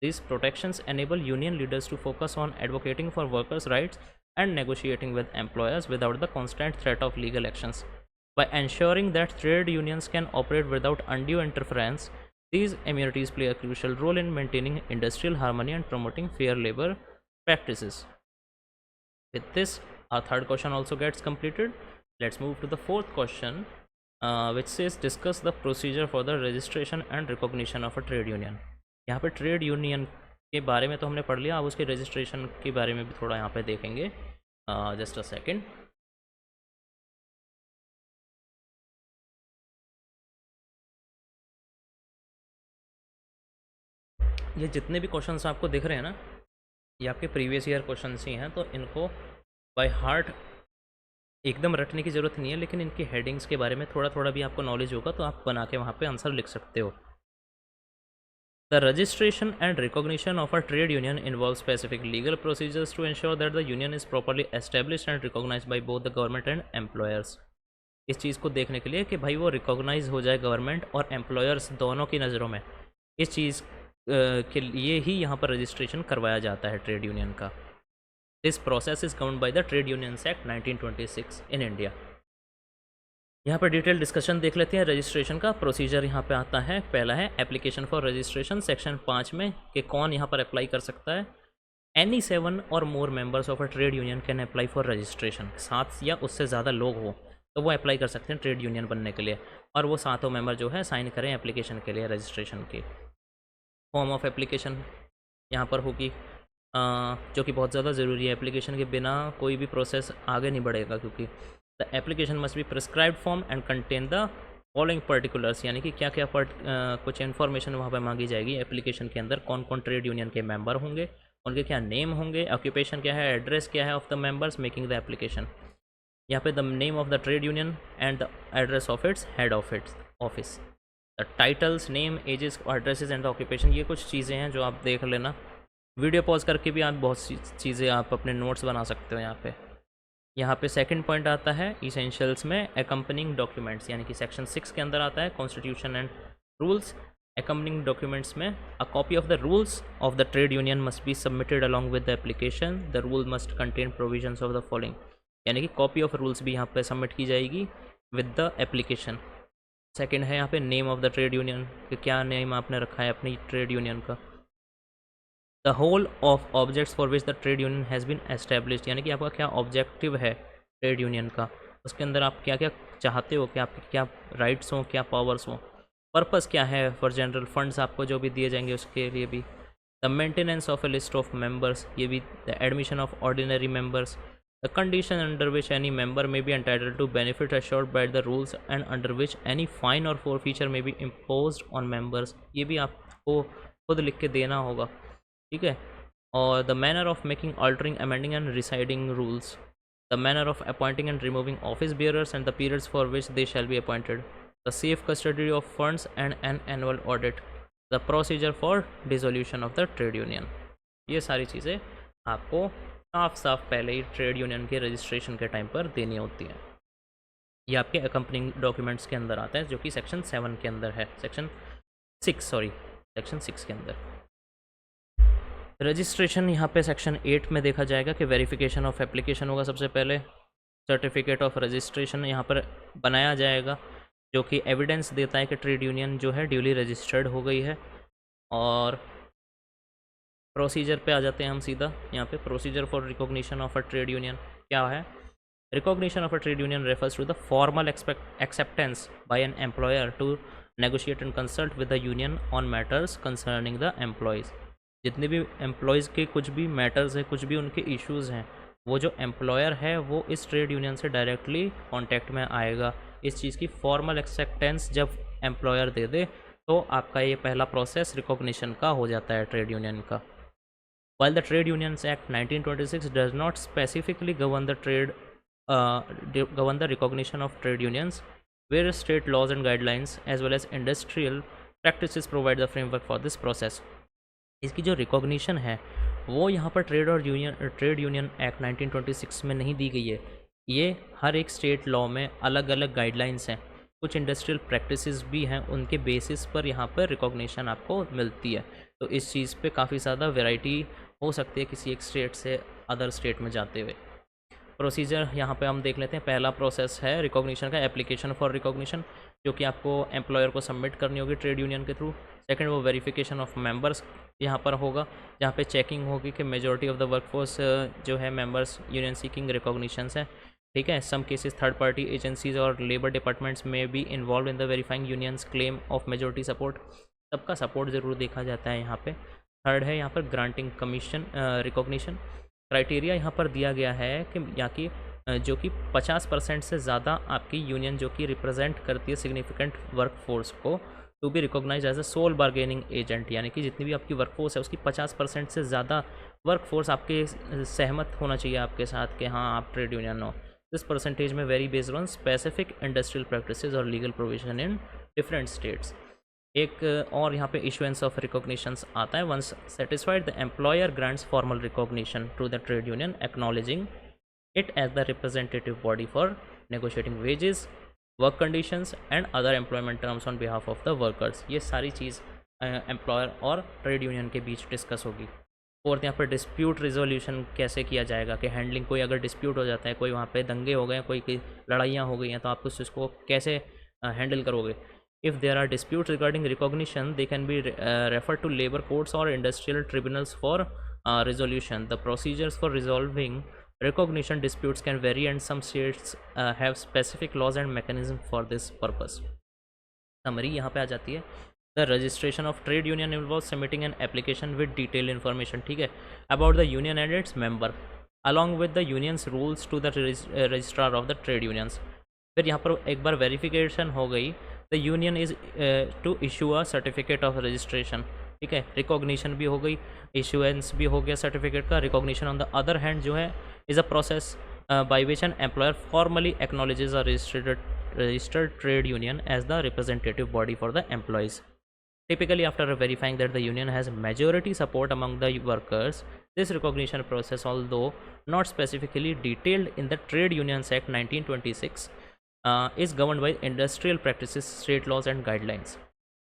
These protections enable union leaders to focus on advocating for workers' rights and negotiating with employers without the constant threat of legal actions. By ensuring that trade unions can operate without undue interference, these immunities play a crucial role in maintaining industrial harmony and promoting fair labor practices. With this, our third question also gets completed. Let's move to the fourth question, which says discuss the procedure for the registration and recognition of a trade union. यहाँ पे trade union के बारे में तो हमने पढ़ लिया, अब उसके रजिस्ट्रेशन के बारे में भी थोड़ा यहाँ पे देखेंगे। Just a second. ये जितने भी क्वेश्चंस आपको दिख रहे हैं ना, ये आपके प्रीवियस ईयर क्वेश्चंस ही हैं, तो इनको बाय हार्ट एकदम रटने की ज़रूरत नहीं है, लेकिन इनकी हेडिंग्स के बारे में थोड़ा थोड़ा भी आपको नॉलेज होगा तो आप बना के वहाँ पे आंसर लिख सकते हो। The registration and recognition of a trade union involve specific legal procedures to ensure that the union is properly established and recognised by both the government and employers. इस चीज़ को देखने के लिए कि भाई वो रिकॉग्नाइज हो जाए गवर्नमेंट और एम्प्लॉयर्स दोनों की नज़रों में, इस चीज़ के लिए ही यहाँ पर रजिस्ट्रेशन करवाया जाता है ट्रेड यूनियन का। This process is governed by the trade unions act 1926 in India. यहाँ पर डिटेल डिस्कशन देख लेते हैं रजिस्ट्रेशन का। प्रोसीजर यहाँ पे आता है, पहला है एप्लीकेशन फॉर रजिस्ट्रेशन, सेक्शन 5 में कि कौन यहाँ पर अप्लाई कर सकता है। एनी 7 और मोर members of a trade union can apply for registration. 7 या उससे ज़्यादा लोग हो तो वो अप्लाई कर सकते हैं ट्रेड यूनियन बनने के लिए, और वो 7 मेंबर जो है साइन करें एप्लीकेशन के लिए रजिस्ट्रेशन के। फॉर्म ऑफ एप्लीकेशन यहाँ पर होगी, जो कि बहुत ज़्यादा ज़रूरी है। एप्लीकेशन के बिना कोई भी प्रोसेस आगे नहीं बढ़ेगा, क्योंकि the application must be prescribed form and contain the following particulars, यानी कि क्या क्या कुछ इन्फॉर्मेशन वहाँ पर मांगी जाएगी एप्लीकेशन के अंदर, कौन कौन ट्रेड यूनियन के मेंबर होंगे उनके क्या नेम होंगे, ऑक्यूपेशन क्या है, एड्रेस क्या है of the members making the application. यहाँ पे the name of the trade union and the address of its head of its office, the titles, name, ages, addresses and the occupation. ये कुछ चीज़ें हैं जो आप देख लेना, वीडियो पॉज करके भी आप बहुत सी चीज़ें आप अपने नोट्स बना सकते हो। यहाँ पे सेकंड पॉइंट आता है इसेंशियल्स में एकम्पनिंग डॉक्यूमेंट्स, यानी कि सेक्शन 6 के अंदर आता है constitution and rules. Accompanying documents में a copy of the rules of the trade union must be submitted along with the application, the rule must contain provisions of the following, यानी कि copy of rules भी यहाँ पे submit की जाएगी with the application. Second है यहाँ पे name of the trade union, कि क्या नेम आपने रखा है अपनी ट्रेड यूनियन का। The whole of objects for which the trade union has been established, यानी कि आपका क्या ऑब्जेक्टिव है ट्रेड यूनियन का, उसके अंदर आप क्या क्या चाहते हो, कि आपके क्या राइट्स हों, क्या पावर्स हों। पर्पस क्या है फॉर जनरल फंड्स आपको जो भी दिए जाएंगे उसके लिए भी। The maintenance of a list of members, ये भी। The admission of ordinary members, the condition under which any member may be entitled to benefit assured by the rules and under which any fine or forfeiture may be imposed on members, ये भी आपको खुद लिख के देना होगा, ठीक है। और the manner of making, altering, amending and residing rules, the manner of appointing and removing office bearers and the periods for which they shall be appointed, the safe custody of funds and an annual audit, the procedure for dissolution of the trade union. ये सारी चीज़ें आपको साफ साफ पहले ही trade union के registration के time पर देनी होती हैं। ये आपके अकम्पनिंग डॉक्यूमेंट्स के अंदर आता है, जो कि सेक्शन 7 के अंदर है, सेक्शन 6 के अंदर। रजिस्ट्रेशन यहाँ पे सेक्शन 8 में देखा जाएगा कि वेरिफिकेशन ऑफ एप्लीकेशन होगा सबसे पहले। सर्टिफिकेट ऑफ रजिस्ट्रेशन यहाँ पर बनाया जाएगा, जो कि एविडेंस देता है कि ट्रेड यूनियन जो है ड्यूली रजिस्टर्ड हो गई है। और प्रोसीजर पे आ जाते हैं हम सीधा। यहाँ पे procedure for recognition of a trade union क्या है। Recognition of a trade union refers to the formal acceptance by an employer to negotiate and consult with the union on matters concerning the employees. जितने भी employees के कुछ भी matters हैं, कुछ भी उनके इश्यूज़ हैं, वो जो एम्प्लॉयर है वो इस ट्रेड यूनियन से डायरेक्टली कॉन्टैक्ट में आएगा। इस चीज़ की फॉर्मल एक्सेप्टेंस जब एम्प्लॉयर दे दे तो आपका ये पहला प्रोसेस रिकॉग्निशन का हो जाता है ट्रेड यूनियन का। While the Trade Unions Act 1926 does not specifically govern the recognition of trade unions, various state laws and guidelines as well as industrial practices provide the framework for this process. इसकी जो recognition है वो यहाँ पर trade union act 1926 में नहीं दी गई है। ये हर एक स्टेट लॉ में अलग अलग गाइडलाइंस हैं, कुछ इंडस्ट्रियल प्रैक्टिसेस भी हैं, उनके बेसिस पर यहाँ पर रिकॉग्निशन आपको मिलती है। तो इस चीज़ पे काफ़ी ज़्यादा वैरायटी हो सकती है किसी एक स्टेट से अदर स्टेट में जाते हुए। प्रोसीजर यहाँ पे हम देख लेते हैं। पहला प्रोसेस है रिकॉग्निशन का, एप्लीकेशन फॉर रिकॉग्निशन, जो कि आपको एम्प्लॉयर को सबमिट करनी होगी ट्रेड यूनियन के थ्रू। सेकंड वो वेरिफिकेशन ऑफ मेंबर्स यहाँ पर होगा, जहाँ पे चेकिंग होगी कि मेजॉरिटी ऑफ द वर्कफोर्स जो है मेंबर्स यूनियन सीकिंग रिकॉग्निशंस है, ठीक है। Some cases third party agencies और लेबर डिपार्टमेंट्स में be involve in the verifying unions claim of majority support, सबका सपोर्ट ज़रूर देखा जाता है यहाँ पे। थर्ड है यहाँ पर ग्रांटिंग कमीशन रिकॉग्निशन। क्राइटेरिया यहाँ पर दिया गया है कि यहाँ की जो कि 50% से ज़्यादा आपकी यूनियन जो कि रिप्रेजेंट करती है सिग्निफिकेंट वर्कफोर्स को, to be recognise as a sole bargaining agent, यानी कि जितनी भी आपकी वर्कफोर्स है उसकी 50% से ज़्यादा वर्कफोर्स आपके सहमत होना चाहिए आपके साथ कि हाँ आप ट्रेड यूनियन हो। This percentage may vary based on specific industrial practices और legal provision in different states. एक और यहाँ पे इशुएंस ऑफ रिकॉग्निशंस आता है। Once satisfied the employer grants formal recognition to the trade union acknowledging it as the representative body for negotiating wages, work conditions and other employment terms on behalf of the workers. ये सारी चीज़ employer और trade union के बीच discuss होगी। Fourth यहाँ पर dispute resolution कैसे किया जाएगा कि हैंडलिंग, कोई अगर डिस्प्यूट हो जाता है, कोई वहाँ पे दंगे हो गए, कोई लड़ाइयाँ हो गई हैं, तो आप उसको कैसे हैंडल करोगे। If there are disputes regarding recognition, they can be referred to labor courts or industrial tribunals for resolution. The procedures for resolving recognition disputes can vary, and some states have specific laws and mechanisms for this purpose. Summary यहाँ पे आ जाती है। The registration of trade union involves submitting an application with detailed information, ठीक है, about the union and its member, along with the union's rules to the registrar of the trade unions. फिर यहाँ पर एक बार वेरिफिकेशन हो गई, the union is to issue a certificate of registration, ठीक है, रिकॉग्निशन भी हो गई, इशुएंस भी हो गया सर्टिफिकेट का। Recognition on the other hand जो है is a process by which an employer formally acknowledges a registered trade union as the representative body for the employees. Typically, after verifying that the union has majority support among the workers, this recognition process, although not specifically detailed in the Trade Unions Act 1926, is governed by industrial practices, state laws and guidelines.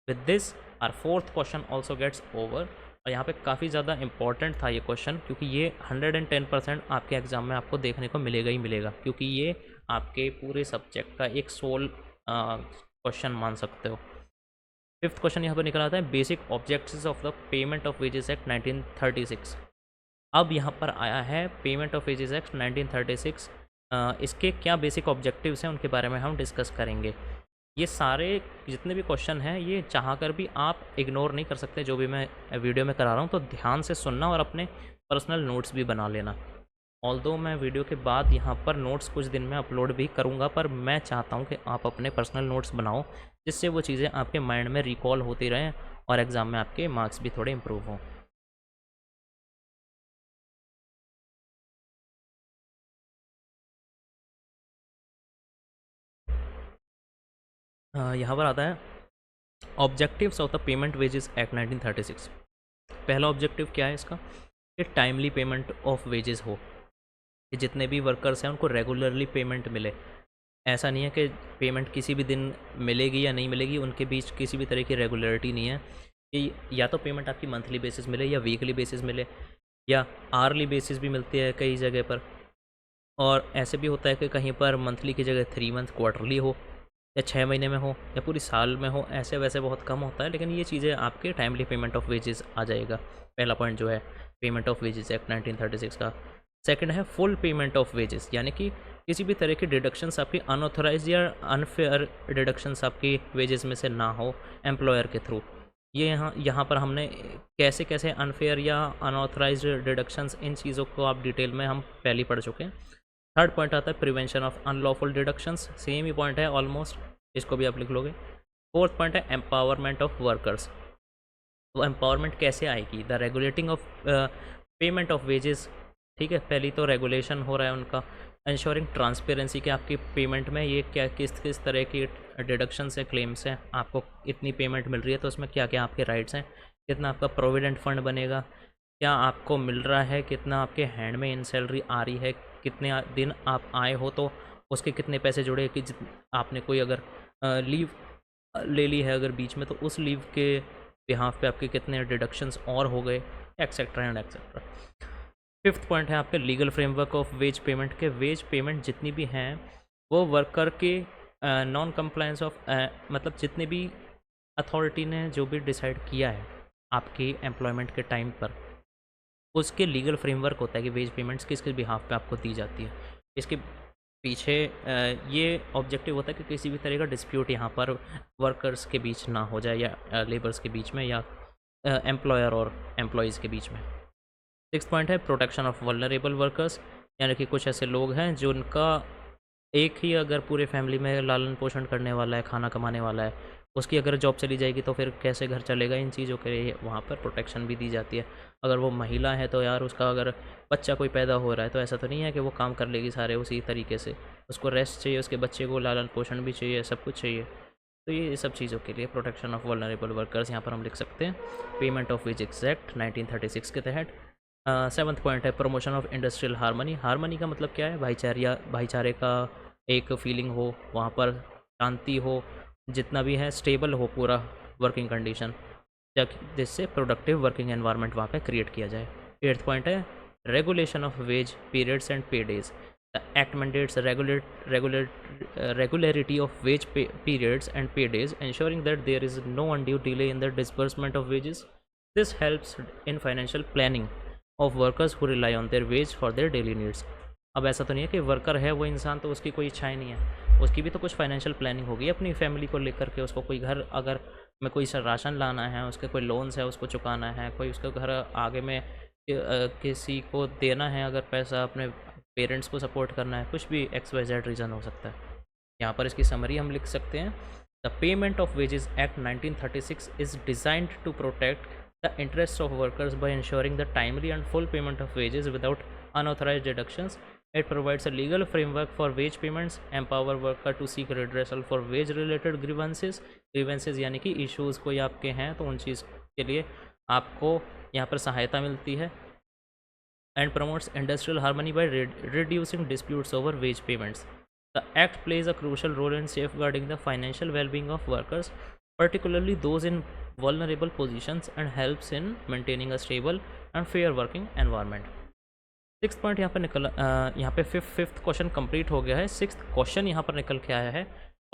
With this, our fourth question also gets over. और यहाँ पे काफ़ी ज़्यादा important था ये question, क्योंकि ये 110% आपके एग्ज़ाम में आपको देखने को मिलेगा ही मिलेगा, क्योंकि ये आपके पूरे सब्जेक्ट का एक सोल क्वेश्चन मान सकते हो। फिफ्थ क्वेश्चन यहाँ पर निकल आता है basic objectives of the payment of wages act 1936। अब यहाँ पर आया है पेमेंट ऑफ वेजेस एक्ट 1936। इसके क्या बेसिक ऑब्जेक्टिव्स हैं उनके बारे में हम डिस्कस करेंगे। ये सारे जितने भी क्वेश्चन हैं ये चाह कर भी आप इग्नोर नहीं कर सकते, जो भी मैं वीडियो में करा रहा हूँ, तो ध्यान से सुनना और अपने पर्सनल नोट्स भी बना लेना। ऑल्दो मैं वीडियो के बाद यहाँ पर नोट्स कुछ दिन में अपलोड भी करूँगा, पर मैं चाहता हूँ कि आप अपने पर्सनल नोट्स बनाओ, जिससे वो चीज़ें आपके माइंड में रिकॉल होती रहें और एग्ज़ाम में आपके मार्क्स भी थोड़े इम्प्रूव हों। यहाँ पर आता है objectives of the payment wages act 1936। पहला ऑब्जेक्टिव क्या है इसका, कि टाइमली पेमेंट ऑफ वेजेस हो, कि जितने भी वर्कर्स हैं उनको रेगुलरली पेमेंट मिले। ऐसा नहीं है कि पेमेंट किसी भी दिन मिलेगी या नहीं मिलेगी, उनके बीच किसी भी तरह की रेगुलरिटी नहीं है कि या तो पेमेंट आपकी मंथली बेसिस मिले या वीकली बेसिस मिले या आर्ली बेसिस भी मिलती है कई जगह पर। और ऐसे भी होता है कि कहीं पर मंथली की जगह 3 मंथ क्वार्टरली हो या 6 महीने में हो या पूरी साल में हो, ऐसे वैसे बहुत कम होता है, लेकिन ये चीज़ें आपके टाइमली पेमेंट ऑफ वेजेस आ जाएगा। पहला पॉइंट जो है पेमेंट ऑफ वेजेस एक्ट 1936 का। सेकंड है फुल पेमेंट ऑफ वेजेस, यानी कि किसी भी तरह की डिडक्शंस आपकी अनऑथराइज या अनफेयर डिडक्शंस आपकी वेजेस में से ना हो एम्प्लॉयर के थ्रू। ये यहाँ पर हमने कैसे कैसे अनफेयर या अनऑथराइज डिडक्शंस, इन चीज़ों को आप डिटेल में हम पहले ही पढ़ चुके हैं। थर्ड पॉइंट आता है prevention of unlawful deductions, same he point है ऑलमोस्ट, इसको भी आप लिख लोगे। फोर्थ पॉइंट है एम्पावरमेंट ऑफ वर्कर्स। तो एम्पावरमेंट कैसे आएगी, the regulating of payment of wages. ठीक है, पहली तो रेगुलेशन हो रहा है उनका, इंश्योरिंग ट्रांसपेरेंसी के आपकी पेमेंट में ये क्या किस किस तरह की डिडक्शंस है, क्लेम्स हैं, आपको इतनी पेमेंट मिल रही है तो उसमें क्या क्या आपके राइट्स हैं, कितना आपका प्रोविडेंट फंड बनेगा, क्या आपको मिल रहा है, कितना आपके हैंड में इन सैलरी आ रही है, कितने दिन आप आए हो तो उसके कितने पैसे जुड़े, कि आपने कोई अगर लीव ले ली है अगर बीच में तो उस लीव के बिहाफ पे आपके कितने डिडक्शंस और हो गए, etcetera and etcetera. Fifth point है आपके legal framework of ways payment के। वेज पेमेंट जितनी भी हैं वो वर्कर के नॉन कंप्लायंस ऑफ मतलब जितने भी अथॉरिटी ने जो भी डिसाइड किया है आपके एम्प्लॉयमेंट के टाइम पर, उसके लीगल फ्रेमवर्क होता है कि वेज पेमेंट्स किस किस बिहाफ पे आपको दी जाती है। इसके पीछे ये ऑब्जेक्टिव होता है कि किसी भी तरह का डिस्प्यूट यहाँ पर वर्कर्स के बीच ना हो जाए या लेबर्स के बीच में या एम्प्लॉयर और एम्प्लॉयज़ के बीच में। सिक्स पॉइंट है प्रोटेक्शन ऑफ वल्नरेबल वर्कर्स, यानी कि कुछ ऐसे लोग हैं जो उनका एक ही अगर पूरे फैमिली में लालन पोषण करने वाला है, खाना कमाने वाला है, उसकी अगर जॉब चली जाएगी तो फिर कैसे घर चलेगा, इन चीज़ों के लिए वहाँ पर प्रोटेक्शन भी दी जाती है। अगर वो महिला है तो यार उसका अगर बच्चा कोई पैदा हो रहा है तो ऐसा तो नहीं है कि वो काम कर लेगी सारे उसी तरीके से, उसको रेस्ट चाहिए, उसके बच्चे को लालन पोषण भी चाहिए, सब कुछ चाहिए। तो ये सब चीज़ों के लिए प्रोटेक्शन ऑफ वल्नरेबल वर्कर्स यहाँ पर हम लिख सकते हैं पेमेंट ऑफ वेजेस एक्ट 1936 के तहत। सेवन्थ पॉइंट है promotion of industrial harmony. Harmony का मतलब क्या है, भाईचारे का एक फीलिंग हो, वहाँ पर शांति हो, जितना भी है स्टेबल हो पूरा वर्किंग कंडीशन, जिससे प्रोडक्टिव वर्किंग एनवायरनमेंट वहाँ पे क्रिएट किया जाए। एट्थ पॉइंट है regulation of wage periods and pay days. The act mandates regularity of wage periods and pay days, ensuring that there is no undue delay in the disbursement of wages. This helps in financial planning of workers who rely on their wage for their daily needs. अब ऐसा तो नहीं है कि worker है वो इंसान तो उसकी कोई इच्छाएं नहीं है, उसकी भी तो कुछ फाइनेंशियल प्लानिंग होगी अपनी फैमिली को लेकर के। उसको कोई घर अगर में कोई राशन लाना है, उसके कोई लोन्स है उसको चुकाना है, कोई उसका घर आगे में किसी को देना है, अगर पैसा अपने पेरेंट्स को सपोर्ट करना है, कुछ भी XYZ रीज़न हो सकता है। यहाँ पर इसकी समरी हम लिख सकते हैं, the payment of wages act 1936 is designed to protect the interests of workers by ensuring the timely and full payment of wages without unauthorized deductions. It provides a legal framework for wage payments, empower worker to seek redressal for wage related grievances यानी कि issues कोई आपके हैं तो उन चीज़ के लिए आपको यहाँ पर सहायता मिलती है, and promotes industrial harmony by reducing disputes over wage payments. The Act plays a crucial role in safeguarding the financial well-being of workers, particularly those in vulnerable positions, and helps in maintaining a stable and fair working environment. Six point यहाँ पर यहाँ पे fifth question complete हो गया है। Six question यहाँ पर निकल के आया है,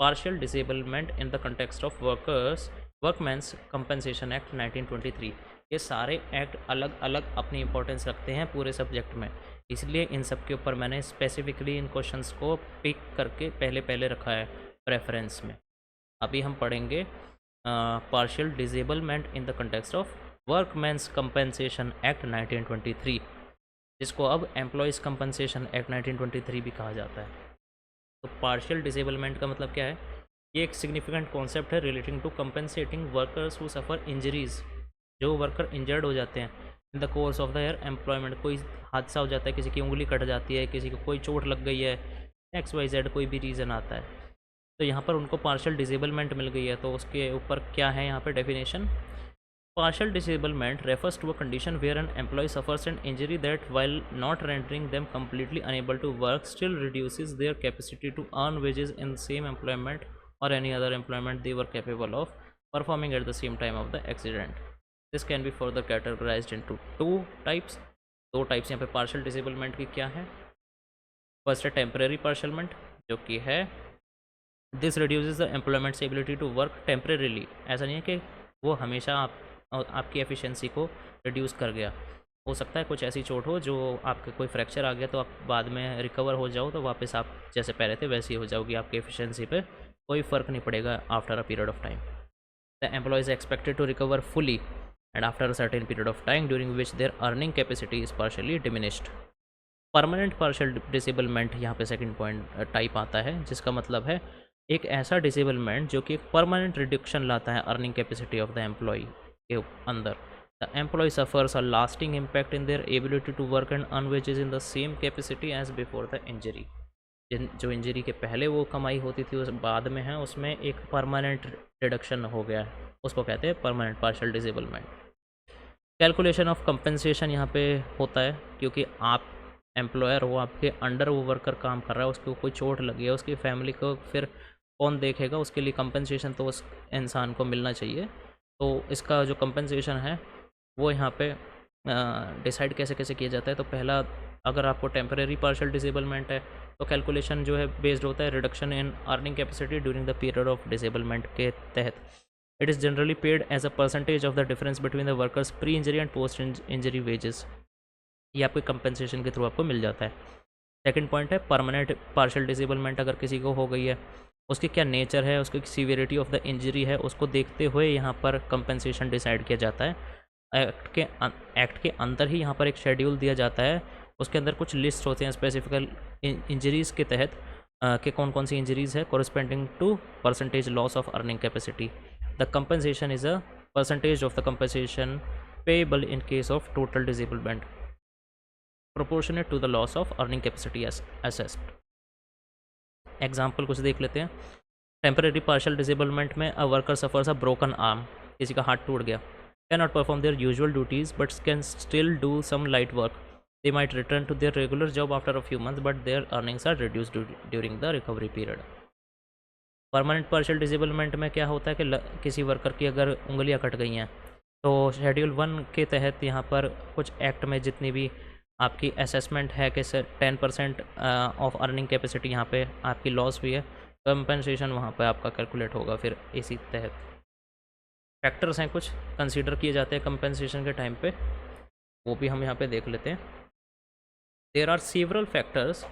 partial disablement in the context of workman's compensation act 1923। ये सारे एक्ट अलग अलग अपनी इंपॉर्टेंस रखते हैं पूरे सब्जेक्ट में, इसलिए इन सब के ऊपर मैंने स्पेसिफिकली इन क्वेश्चंस को पिक करके पहले रखा है प्रेफरेंस में। अभी हम पढ़ेंगे partial disablement in the context of workman's compensation act 1923, जिसको अब एम्प्लॉयज़ कंपनसेशन एक्ट 1923 भी कहा जाता है। तो पार्शियल डिसेबलमेंट का मतलब क्या है? ये एक सिग्निफिकेंट कॉन्सेप्ट है relating to compensating workers who suffer injuries. जो वर्कर इंजर्ड हो जाते हैं in the course of their employment, कोई हादसा हो जाता है, किसी की उंगली कट जाती है, किसी को कोई चोट लग गई है, XYZ कोई भी रीज़न आता है, तो यहाँ पर उनको पार्शियल डिसेबलमेंट मिल गई है। तो उसके ऊपर क्या है यहाँ पर definition? Partial disablement refers to a condition where an employee suffers an injury that, while not rendering them completely unable to work, still reduces their capacity to earn wages in the same employment or any other employment they were capable of performing at the same time of the accident. This can be further categorized into two types. दो types यहाँ पे partial disablement की क्या है? First है temporary पार्शियलमेंट, जो कि है this reduces the employment's ability to work temporarily. ऐसा नहीं है कि वो हमेशा आपकी एफिशिएंसी को रिड्यूस कर गया। हो सकता है कुछ ऐसी चोट हो जो आपके कोई फ्रैक्चर आ गया तो आप बाद में रिकवर हो जाओ तो वापस आप जैसे पहले थे वैसे ही हो जाओगी, आपकी एफिशिएंसी पे कोई फ़र्क नहीं पड़ेगा after a period of time. The employee is expected to recover fully and after a certain period of time during which their earning capacity is partially diminished. Permanent partial disablement यहाँ पे second point type आता है, जिसका मतलब है एक ऐसा disablement जो कि एक परमानेंट रिडक्शन लाता है earning capacity of the employee के अंदर। The employee suffers a lasting impact in their ability to work and earn wages in the same capacity as before the injury. जो इंजरी के पहले वो कमाई होती थी उस बाद में है उसमें एक परमानेंट रिडक्शन हो गया है, उसको कहते हैं permanent partial disablement. Calculation of compensation यहाँ पे होता है क्योंकि आप एम्प्लॉयर हो, आपके अंडर वो वर्कर काम कर रहा है, उसको कोई चोट लगी है, उसकी फैमिली को फिर कौन देखेगा, उसके लिए कंपनसेशन तो उस इंसान को मिलना चाहिए। तो इसका जो कंपनसेशन है वो यहाँ पे डिसाइड कैसे किया जाता है। तो पहला, अगर आपको टेम्परेरी पार्शियल डिसेबलमेंट है तो कैलकुलेशन जो है बेस्ड होता है reduction in earning capacity during the period of disablement के तहत। It is generally paid as a percentage of the difference between the workers pre injury and post injury wages. ये आपके कंपनसेशन के through आपको मिल जाता है। सेकंड पॉइंट है परमानेंट पार्शियल डिसेबलमेंट। अगर किसी को हो गई है, उसकी क्या नेचर है, उसकी सीवियरिटी ऑफ द इंजरी है, उसको देखते हुए यहाँ पर कंपनसेशन डिसाइड किया जाता है। एक्ट के अंदर ही यहाँ पर एक शेड्यूल दिया जाता है, उसके अंदर कुछ लिस्ट होते हैं स्पेसिफिकल इंजरीज़ के तहत कि कौन सी इंजरीज़ है corresponding to percentage loss of earning capacity. The compensation is a percentage of the compensation payable in case of total disablement proportionate to the loss of earning capacity assessed. Example कुछ देख लेते हैं। Temporary partial disablement में a worker suffers a broken arm, किसी का हाथ टूट गया, can not perform their usual duties but can still do some light work. They might return to their regular job after a few months but their earnings are reduced during the recovery period. Permanent partial disablement में क्या होता है कि किसी worker की अगर उंगलियां cut गई हैं तो शेड्यूल 1 के तहत यहाँ पर कुछ एक्ट में जितनी भी आपकी असेसमेंट है कि सर 10% ऑफ अर्निंग कैपेसिटी यहाँ पे आपकी लॉस हुई है, कंपनसेशन वहाँ पे आपका कैलकुलेट होगा। फिर इसी तहत फैक्टर्स हैं कुछ कंसीडर किए जाते हैं कंपनसेशन के टाइम पे, वो भी हम यहाँ पे देख लेते हैं। There are several factors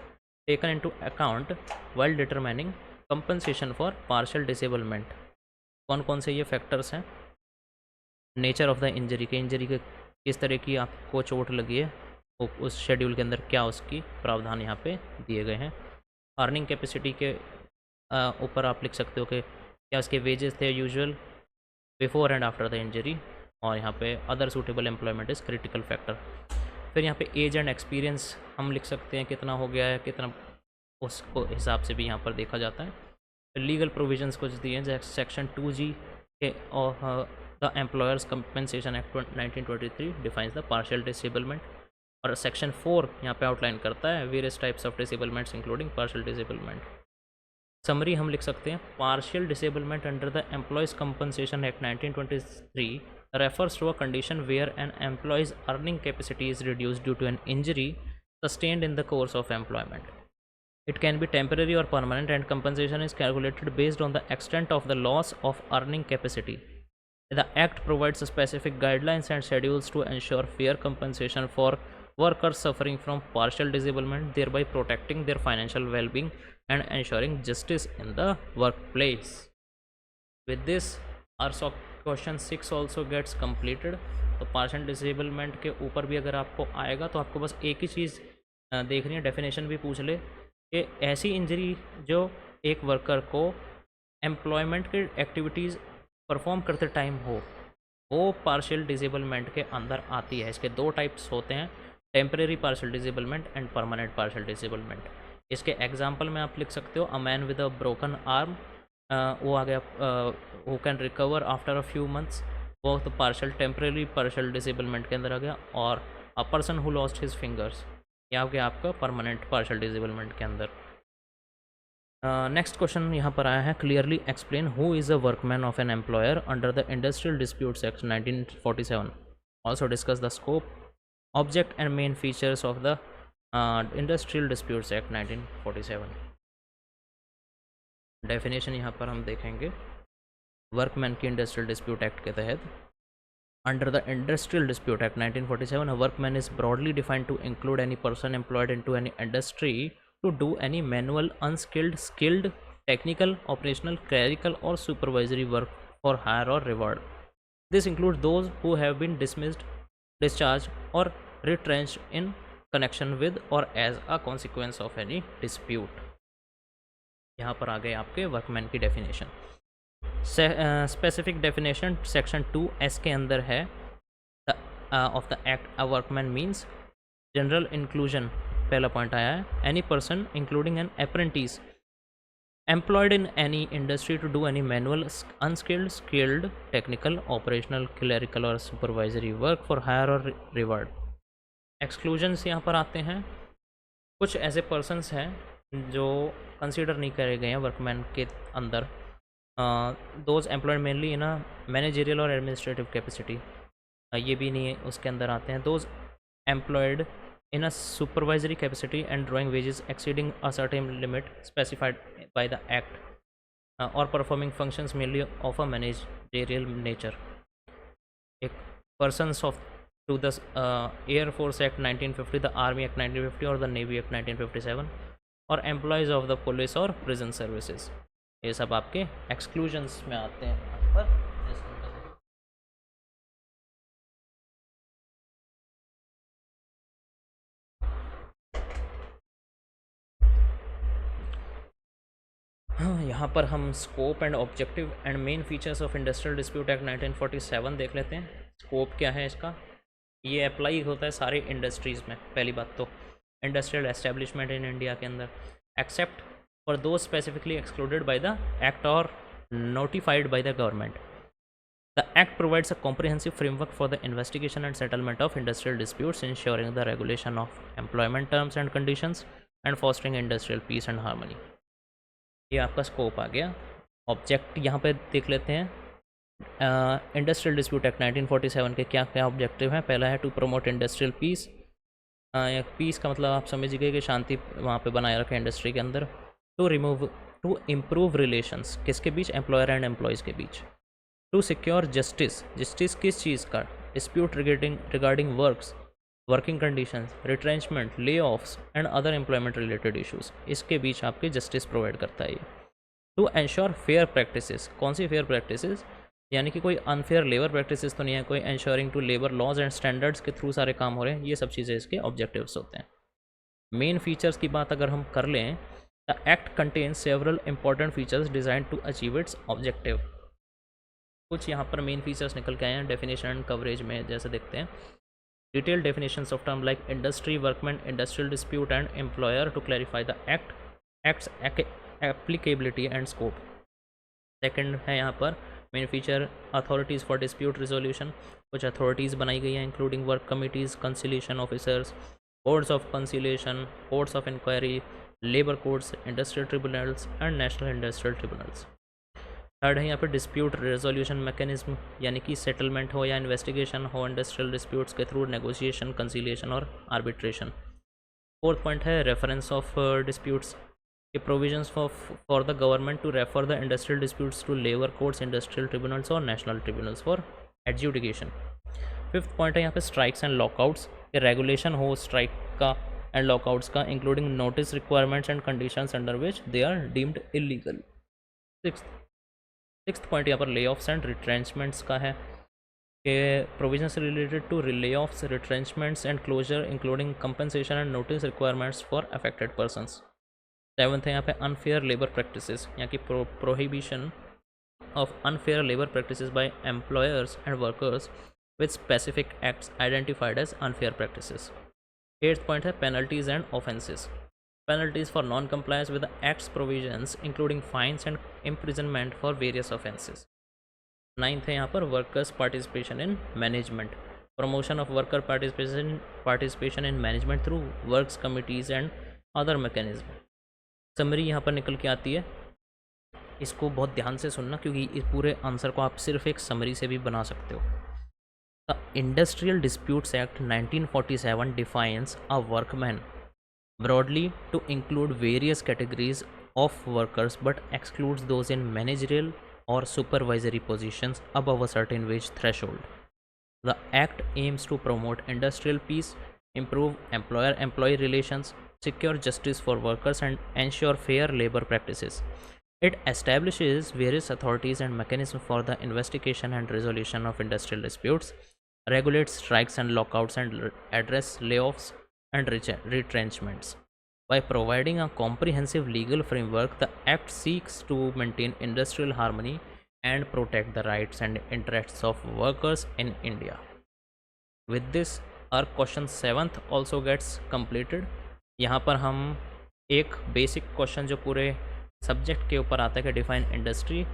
taken into account while determining compensation for partial disablement. कौन से ये फैक्टर्स हैं? नेचर ऑफ द इंजरी के किस तरह की आपको चोट लगी है, उस शेड्यूल के अंदर क्या उसकी प्रावधान यहाँ पे दिए गए हैं। अर्निंग कैपेसिटी के ऊपर आप लिख सकते हो कि क्या उसके वेजेस थे usual before and after the injury, और यहाँ पे other suitable employment is critical factor. फिर यहाँ पे एज एंड एक्सपीरियंस हम लिख सकते हैं कितना हो गया है, कितना, उसको हिसाब से भी यहाँ पर देखा जाता है। लीगल प्रोविजंस कुछ दिए हैं, सेक्शन 2G के और the employers compensation act 1923 defines the partial disablement, और सेक्शन 4 यहाँ पे आउटलाइन करता है various types of disablements including partial disablement. Summary हम लिख सकते हैं, partial disablement under the employees compensation act 1923 refers to a condition where an employee's earning capacity is reduced due to an injury sustained in the course of employment. It can be temporary or permanent, and compensation is calculated based on the extent of the loss of earning capacity. The Act provides specific guidelines and schedules to ensure fair compensation for workers suffering from partial disablement, thereby protecting their financial well-being and ensuring justice in the workplace. With this, our question 6 also gets completed. तो partial disablement के ऊपर भी अगर आपको आएगा तो आपको बस एक ही चीज़ देखनी है, डेफिनेशन भी पूछ ले कि ऐसी इंजरी जो एक वर्कर को एम्प्लॉयमेंट के एक्टिविटीज़ परफॉर्म करते टाइम हो, वो पार्शियल डिसेबलमेंट के अंदर आती है। इसके दो टाइप्स होते हैं, temporary partial disablement and permanent partial disablement. इसके एग्जाम्पल में आप लिख सकते हो, a man with a broken arm, वो आ गया, who can recover after a few months, वो तो पार्शियल टेम्परेरी पार्शियल डिसेबलमेंट के अंदर आ गया। और a person who lost his fingers, ये आ गया आपका परमानेंट पार्शियल डिसेबलमेंट के अंदर। नेक्स्ट क्वेश्चन यहाँ पर आया है, clearly explain who is a workman of an employer under the industrial disputes act 1947। Also discuss the scope, object and main features of the industrial disputes act 1947। Definition यहाँ पर हम देखेंगे, वर्कमैन की industrial dispute act के तहत, under the industrial dispute act 1947 a workman is broadly defined to include any person employed into any industry to do any manual, unskilled, skilled, technical, operational, clerical और supervisory work for hire और reward. This include those who have been dismissed, discharge और retrenched in connection with और as a consequence of any dispute. यहाँ पर आ गए आपके workman की definition. Specific definition section 2S के अंदर है, of the act, a workman means general inclusion, पहला पॉइंट आया है, any person including an apprentice employed in any industry to do any manual, unskilled, skilled, technical, operational, clerical और supervisory work for hire और reward. Exclusions यहाँ पर आते हैं, कुछ ऐसे पर्सनस हैं जो कंसीडर नहीं करे गए हैं वर्कमैन के अंदर, those employed mainly in a managerial और एडमिनिस्ट्रेटिव कैपेसिटी, ये भी नहीं है, उसके अंदर आते हैं। Those employed in a supervisory capacity and drawing wages exceeding a certain limit specified by the act, और performing functions mainly of a managerial nature. एक persons of to the air force act 1950, the army act 1950 और the navy act 1957, और employees of the police और prison services, ये सब आपके exclusions में आते हैं। यहाँ पर हाँ, यहाँ पर हम scope and objective and main features of industrial dispute act 1947 देख लेते हैं। स्कोप क्या है इसका, ये अप्लाई होता है सारे इंडस्ट्रीज़ में। पहली बात तो इंडस्ट्रियल एस्टेब्लिशमेंट इन इंडिया के अंदर, एक्सेप्ट फॉर दो specifically excluded by the act और notified by the government. The act provides a comprehensive framework for the investigation and settlement of industrial disputes, ensuring the regulation of employment terms and conditions and fostering industrial peace and harmony. ये आपका scope आ गया। Object यहाँ पे देख लेते हैं, industrial dispute act 1947 के क्या क्या ऑब्जेक्टिव हैं। पहला है to promote industrial peace, peace का मतलब आप समझ गए कि शांति वहाँ पे बनाए रखें इंडस्ट्री के अंदर। टू इम्प्रूव रिलेशंस, किसके बीच, एम्प्लॉयर एंड एम्प्लॉयज़ के बीच। टू सिक्योर जस्टिस, जस्टिस किस चीज़ का, dispute regarding works, working conditions, retrenchment, lay offs and other employment related issues, इसके बीच आपके जस्टिस प्रोवाइड करता है ये। टू एंश्योर फेयर प्रैक्टिसेस, कौन सी फेयर प्रैक्टिसेस, यानी कि कोई अनफेयर लेबर प्रैक्टिसेस तो नहीं है, कोई ensuring to labour laws and standards के थ्रू सारे काम हो रहे हैं, ये सब चीज़ें इसके ऑब्जेक्टिव्स होते हैं। मेन फीचर्स की बात अगर हम कर लें, the act contains several important features design to achieve its objective. कुछ यहाँ पर मेन फीचर्स निकल के आए हैं डेफिनेशन एंड कवरेज में, जैसे देखते हैं। Detail definitions of term like industry, workman, industrial dispute and employer to clarify the act's applicability and scope. Second है यहाँ पर main feature authorities for dispute resolution. कुछ अथॉरिटीज़ बनाई गई हैं including work committees, conciliation officers, courts of conciliation, courts of inquiry, labour courts, industrial tribunals and national industrial tribunals. Third है यहाँ पे डिस्प्यूट रेजोल्यूशन मैकेनिज्म, यानी कि सेटलमेंट हो या इन्वेस्टिगेशन हो इंडस्ट्रियल डिस्प्यूट्स के थ्रू नेगोशिएशन, कंसिलिएशन और आर्बिट्रेशन। फोर्थ पॉइंट है रेफरेंस ऑफ डिस्प्यूट्स के provisions for the government to refer the industrial disputes to labour courts, industrial tribunals और national tribunals for adjudication. Fifth point है यहाँ पे strikes and lockouts के regulation हो strike का and lockouts का, including notice requirements and conditions under which they are deemed illegal. Sixth point यहाँ पर ले ऑफ्स एंड रिट्रेंचमेंट्स का है कि provisions related to lay offs, retrenchments and closure including compensation and notice requirements for affected persons. Seventh है यहाँ पे unfair labour practices, यहाँ की prohibition of unfair labour practices by employers and workers with specific acts identified as unfair practices. Eighth point है penalties and offences, penalties for non-compliance with the Act's provisions, including fines and imprisonment for various offences. Ninth है यहाँ पर workers' participation in management, promotion of worker participation in management through works committees and other mechanism. Summary यहाँ पर निकल के आती है, इसको बहुत ध्यान से सुनना क्योंकि इस पूरे आंसर को आप सिर्फ एक समरी से भी बना सकते हो। The Industrial Disputes Act 1947 defines a workman broadly to include various categories of workers but excludes those in managerial or supervisory positions above a certain wage threshold. The Act aims to promote industrial peace, improve employer-employee relations, secure justice for workers, and ensure fair labor practices. It establishes various authorities and mechanisms for the investigation and resolution of industrial disputes, regulates strikes and lockouts, and address layoffs and retrenchments. By providing a comprehensive legal framework, the Act seeks to maintain industrial harmony and protect the rights and interests of workers in India. With this, our question 7th also gets completed. यहाँ पर हम एक basic question जो पूरे subject के ऊपर आता है कि डिफाइन इंडस्ट्री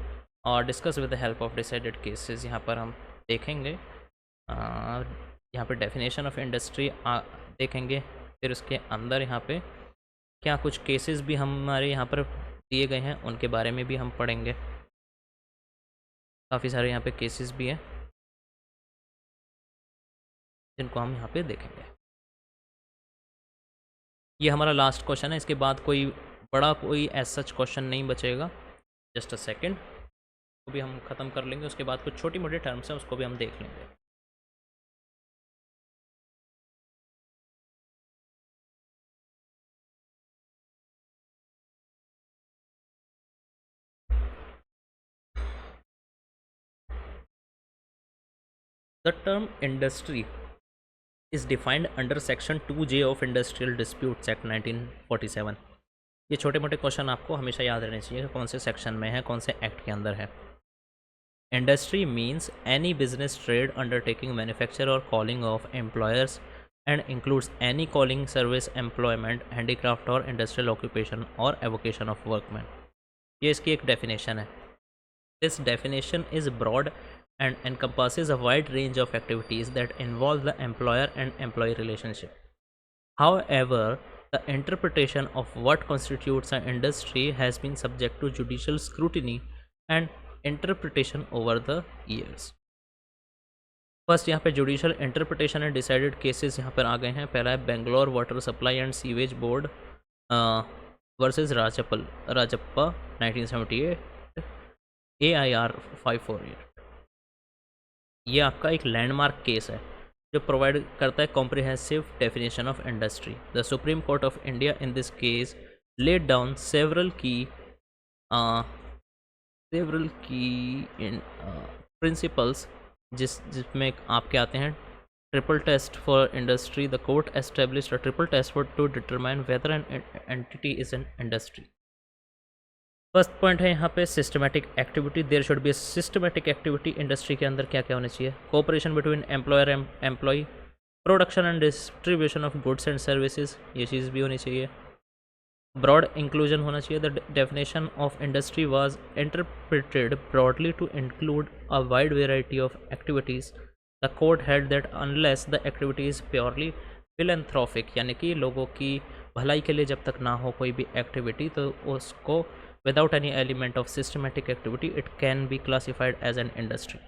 और discuss with the help of decided cases यहाँ पर हम देखेंगे। यहाँ पे डेफिनेशन ऑफ इंडस्ट्री देखेंगे, फिर उसके अंदर यहाँ पे क्या कुछ केसेस भी हमारे यहाँ पर दिए गए हैं उनके बारे में भी हम पढ़ेंगे। काफ़ी सारे यहाँ पे केसेस भी हैं जिनको हम यहाँ पे देखेंगे। ये हमारा लास्ट क्वेश्चन है, इसके बाद कोई एज सच क्वेश्चन नहीं बचेगा। जस्ट अ सेकेंड, वो भी हम ख़त्म कर लेंगे, उसके बाद कुछ छोटी मोटी टर्म्स हैं उसको भी हम देख लेंगे। The term industry is defined under section 2J of Industrial Disputes Act 1947. ये छोटे मोटे क्वेश्चन आपको हमेशा याद रहने चाहिए कौन से सेक्शन में है, कौन से एक्ट के अंदर है। Industry means any business, trade, undertaking, manufacture or calling of employers and includes any calling, service, employment, handicraft or industrial occupation or avocation of workmen. ये इसकी एक definition है। This definition is broad and encompasses a wide range of activities that involve the employer and employee relationship. However, the interpretation of what constitutes an industry has been subject to judicial scrutiny and interpretation over the years. First यहाँ पे judicial interpretation and decided cases यहाँ पर आ गए हैं। पहला है Bangalore water supply and sewage board versus Rajappa 1978 AIR 548। ये आपका एक लैंडमार्क केस है जो प्रोवाइड करता है comprehensive definition of industry. The supreme court of India in this case laid down several की प्रिंसिपल्स जिसमें आपके आते हैं triple test for industry. The court established a triple test for to determine whether an entity is an industry. First point है यहाँ पे systematic activity. There should be systematic activity. Industry के अंदर क्या क्या होना चाहिए? Cooperation between employer and employee, production and distribution of goods and services, ये चीज़ भी होनी चाहिए। ब्रॉड इंक्लूजन होना चाहिए। The definition of industry was interpreted broadly to include a wide variety of activities. The court held that unless the activity is purely philanthropic, यानी कि लोगों की भलाई के लिए जब तक ना हो कोई भी एक्टिविटी, तो उसको without any element of systematic activity it can be classified as an industry.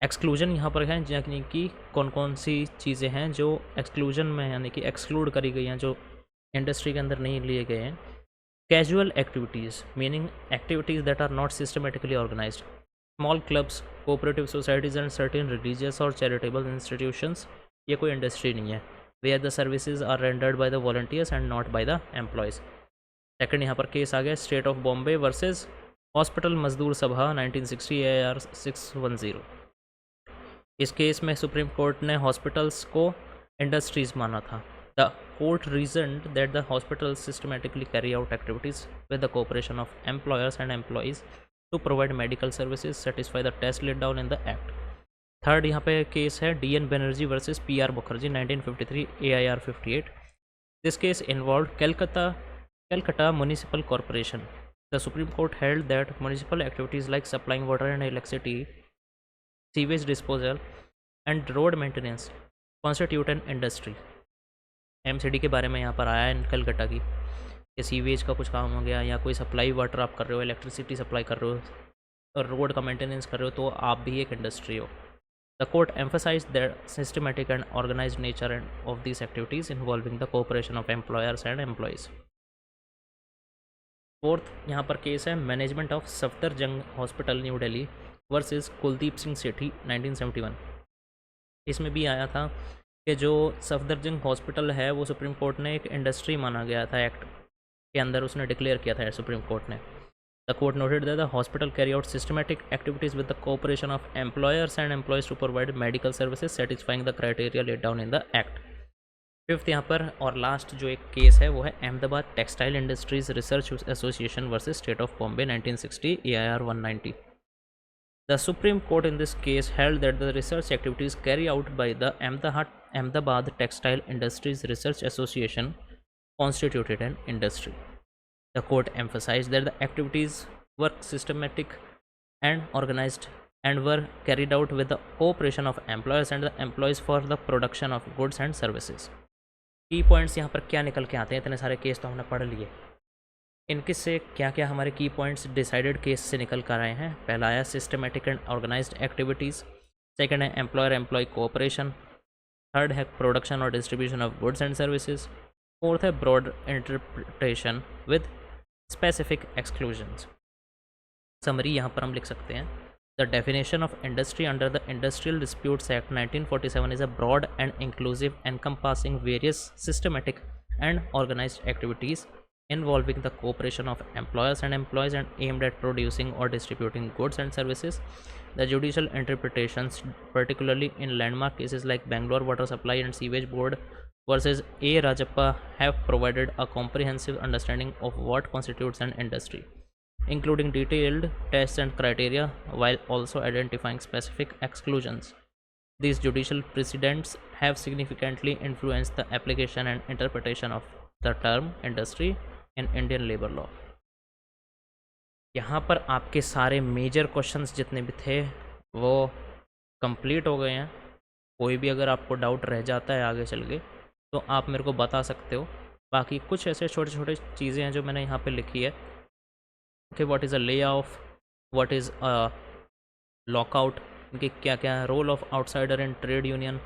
Exclusion यहाँ पर है, यानी कि कौन कौन सी चीज़ें हैं जो एक्सक्लूजन में यानी कि एक्सक्लूड करी गई हैं, जो इंडस्ट्री के अंदर नहीं लिए गए हैं। Casual activities meaning activities that are not systematically organised. Small clubs, cooperative societies and certain religious और चैरिटेबल इंस्टीट्यूशंस, ये कोई इंडस्ट्री नहीं है। Where the services are rendered by the volunteers and not by the employees. Second यहाँ पर case आ गया state of Bombay versus hospital Mazdoor Sabha 1960 AR 610। इस केस में सुप्रीम कोर्ट ने हॉस्पिटल्स को इंडस्ट्रीज माना था। The court reasoned that the hospitals systematically carry out activities with the cooperation of employers and employees to provide medical services satisfy the test laid down in the act. Third यहाँ पे case है DN Banerjee versus PR Mukherjee 1953 AIR 58। This case involve Calcutta Municipal Corporation. The Supreme Court held that municipal activities like supplying water and electricity, sewage disposal, and road maintenance constitute an industry. MCD के बारे में यहाँ पर आया है कलकत्ता की, कि sewage का कुछ काम हो गया या कोई सप्लाई वाटर आप कर रहे हो, इलेक्ट्रिसिटी सप्लाई कर रहे हो और रोड का मेंटेनेंस कर रहे हो, तो आप भी एक इंडस्ट्री हो। The court emphasized the systematic and organized nature of these activities involving the cooperation of employers and employees. Fourth यहाँ पर केस है management of Safdarjung hospital New Delhi versus Kuldeep Singh Sethi 1971। इसमें भी आया था कि जो सफदरजंग हॉस्पिटल है वो सुप्रीम कोर्ट ने एक इंडस्ट्री माना गया था, एक्ट के अंदर उसने डिक्लेयर किया था सुप्रीम कोर्ट ने। The court noted that the hospital carry out systematic activities with the cooperation of employers and employees to provide medical services satisfying the criteria laid down in the act. Fifth यहाँ पर और last जो एक case है वो है Ahmedabad textile industries research association versus state of Bombay 1960 AIR 190। The supreme court in this case held that the research activities carry out by the Ahmedabad textile industries research association constituted an industry. The court emphasized that the activities were systematic and organized and were carried out with the cooperation of employers and the employees for the production of goods and services. की points यहाँ पर क्या निकल के आते हैं? इतने सारे केस तो हमने पढ़ लिए, इनके से क्या क्या हमारे की पॉइंट्स डिसाइडेड केस से निकल कर आए हैं? पहला आया systematic and organised activities, second है एम्प्लॉयर एम्प्लॉय कोऑपरेशन, थर्ड है प्रोडक्शन और distribution of goods and services, fourth है broad interpretation with specific exclusions. Summary यहाँ पर हम लिख सकते हैं, the definition of industry under the industrial disputes act 1947 is a broad and inclusive encompassing various systematic and organized activities involving the cooperation of employers and employees and aimed at producing or distributing goods and services. The judicial interpretations, particularly in landmark cases like Bangalore Water Supply and Sewage Board versus A. Rajappa, have provided a comprehensive understanding of what constitutes an industry, including detailed tests and criteria, while also identifying specific exclusions. These judicial precedents have significantly influenced the application and interpretation of the term industry in Indian labor law. यहाँ पर आपके सारे major questions जितने भी थे वो complete हो गए हैं। कोई भी अगर आपको डाउट रह जाता है आगे चल के तो आप मेरे को बता सकते हो। बाकी कुछ ऐसे छोटे छोटे चीज़ें हैं जो मैंने यहाँ पे लिखी है कि what is a lay off, what is a lockout, इनके क्या क्या है, role of outsider in trade union,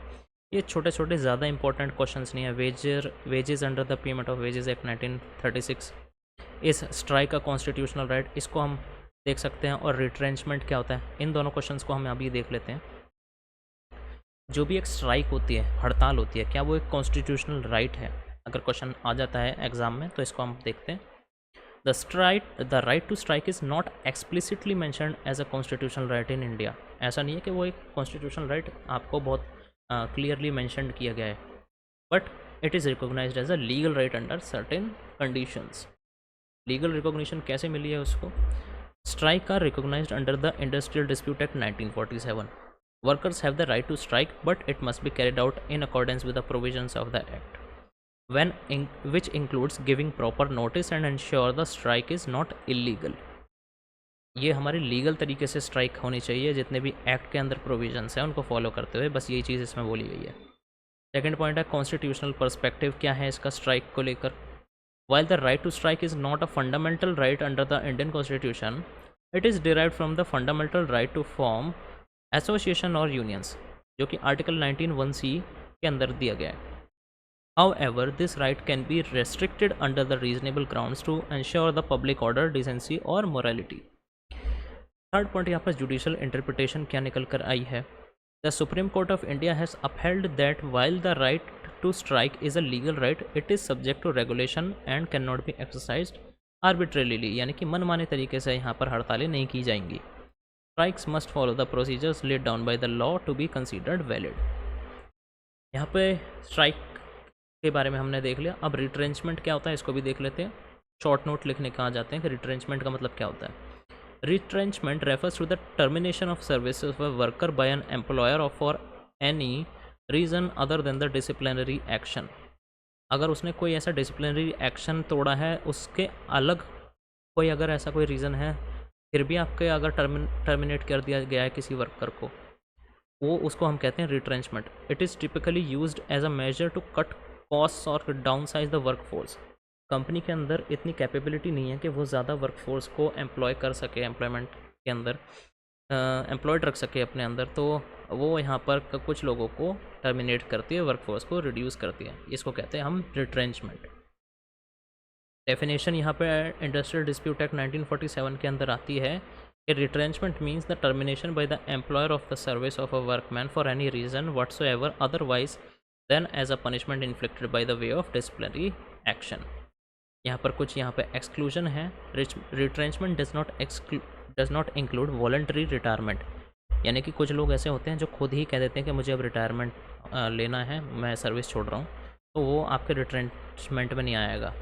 ये छोटे छोटे ज़्यादा इंपॉर्टेंट क्वेश्चंस नहीं है। Wages under the payment of wages act 1936, इस स्ट्राइक का कॉन्स्टिट्यूशनल राइट, इसको हम देख सकते हैं, और रिट्रेंचमेंट क्या होता है, इन दोनों क्वेश्चंस को हम अभी देख लेते हैं। जो भी एक स्ट्राइक होती है, हड़ताल होती है, क्या वो एक कॉन्स्टिट्यूशनल राइट है? अगर क्वेश्चन आ जाता है एग्जाम में तो इसको हम देखते हैं। The right to strike is not explicitly mentioned as a constitutional right in India. ऐसा नहीं है कि वो एक constitutional right आपको बहुत clearly mentioned किया गया है, but it is recognized as a legal right under certain conditions. Legal recognition कैसे मिली है उसको? Strike are recognised under the industrial dispute act 1947. Workers have the right to strike, but it must be carried out in accordance with the provisions of the act, which includes giving proper notice and ensure the strike is not illegal. ये हमारी legal तरीके से strike होनी चाहिए, जितने भी act के अंदर प्रोविजंस हैं उनको फॉलो करते हुए, बस यही चीज़ इसमें बोली गई है। सेकेंड पॉइंट है कॉन्स्टिट्यूशनल पर्सपेक्टिव क्या है इसका स्ट्राइक को लेकर। While the right to strike is not a fundamental right under the Indian constitution, it is derived from the fundamental right to form association और यूनियंस, जो कि आर्टिकल 19(1)(c) के अंदर दिया गया है। However, this right can be restricted under the reasonable grounds to ensure the public order, decency और morality. Third point यहाँ पर जुडिशल इंटरप्रिटेशन क्या निकल कर आई है। The supreme court of India has upheld that while the right to strike is a legal right, it is subject to regulation and cannot be exercised arbitrarily, यानी कि मनमाने तरीके से यहाँ पर हड़तालें नहीं की जाएंगी। Strikes must follow the procedures laid down by the law to be considered valid. यहाँ पे स्ट्राइक के बारे में हमने देख लिया। अब रिट्रेंचमेंट क्या होता है इसको भी देख लेते हैं। शॉर्ट नोट लिखने कहाँ जाते हैं कि रिट्रेंचमेंट का मतलब क्या होता है। Retrenchment refers to the termination of services of a worker by an employer और for any reason other than the disciplinary action. अगर उसने कोई ऐसा डिसिप्लिनरी एक्शन तोड़ा है, उसके अलग कोई अगर ऐसा कोई रीज़न है, फिर भी आपके अगर टर्मिनेट कर दिया गया है किसी वर्कर को, वो उसको हम कहते हैं retrenchment. It is typically used as a measure to cut cost और downsize the workforce. Company के अंदर इतनी कैपेबिलिटी नहीं है कि वो ज़्यादा वर्क फोर्स को एम्प्लॉय कर सके, एम्प्लॉयमेंट के अंदर एम्प्लॉयड रख सके अपने अंदर, तो वो यहाँ पर कुछ लोगों को टर्मिनेट करती है, वर्क फोर्स को रिड्यूस करती है। इसको कहते हैं हम रिट्रेंचमेंट। डेफिनेशन यहाँ पे इंडस्ट्रियल डिस्प्यूट एक्ट 1947 के अंदर आती है कि retrenchment means the termination by the employer of the service of a workman for any reason whatsoever otherwise than as a punishment inflicted by the way of disciplinary action. यहाँ पर कुछ यहाँ पे एक्सक्लूजन है। Retrenchment does not include voluntary retirement, यानी कि कुछ लोग ऐसे होते हैं जो खुद ही कह देते हैं कि मुझे अब रिटायरमेंट लेना है, मैं सर्विस छोड़ रहा हूँ, तो वो आपके रिट्रेंचमेंट में नहीं आएगा।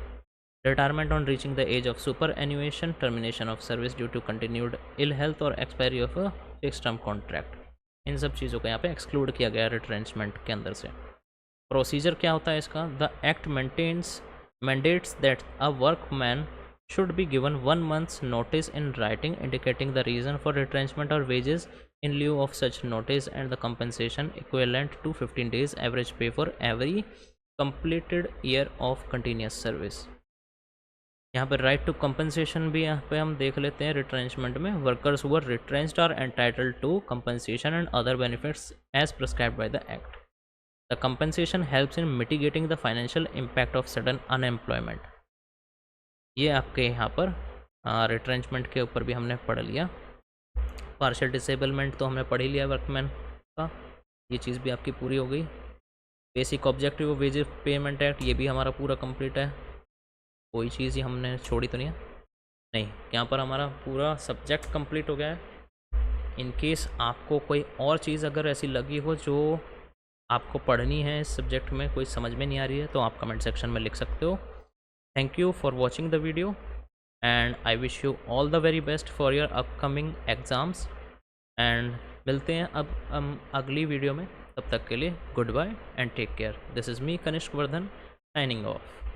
Retirement on reaching the age of superannuation, termination of service due to continued ill health और expiry of a fix term contract, इन सब चीज़ों को यहाँ पे एक्सक्लूड किया गया रिट्रेंचमेंट के अंदर से। प्रोसीजर क्या होता है इसका? The act mandates that a workman should be given 1 month's notice in writing indicating the reason for retrenchment or wages in lieu of such notice and the compensation equivalent to 15 days average pay for every completed year of continuous service. यहाँ पर right to compensation भी यहाँ पे हम देख लेते हैं। Retrenchment में workers who are retrenched are entitled to compensation and other benefits as prescribed by the act. The compensation helps in mitigating the financial impact of sudden unemployment. ये आपके यहाँ पर रिट्रेंचमेंट के ऊपर भी हमने पढ़ लिया। पार्शियल डिसेबलमेंट तो हमने पढ़ ही लिया वर्कमैन का, ये चीज़ भी आपकी पूरी हो गई। Basic objective of wages payment act, ये भी हमारा पूरा कंप्लीट है, कोई चीज़ ही हमने छोड़ी तो नहीं है। नहीं, यहाँ पर हमारा पूरा सब्जेक्ट कंप्लीट हो गया है। इन केस आपको कोई और चीज़ अगर ऐसी लगी हो जो आपको पढ़नी है इस सब्जेक्ट में, कोई समझ में नहीं आ रही है, तो आप कमेंट सेक्शन में लिख सकते हो। Thank you for watching the video and I wish you all the very best for your upcoming exams and मिलते हैं अब हम अगली वीडियो में। तब तक के लिए good bye and take care. This is me Kanishk Vardhan signing of.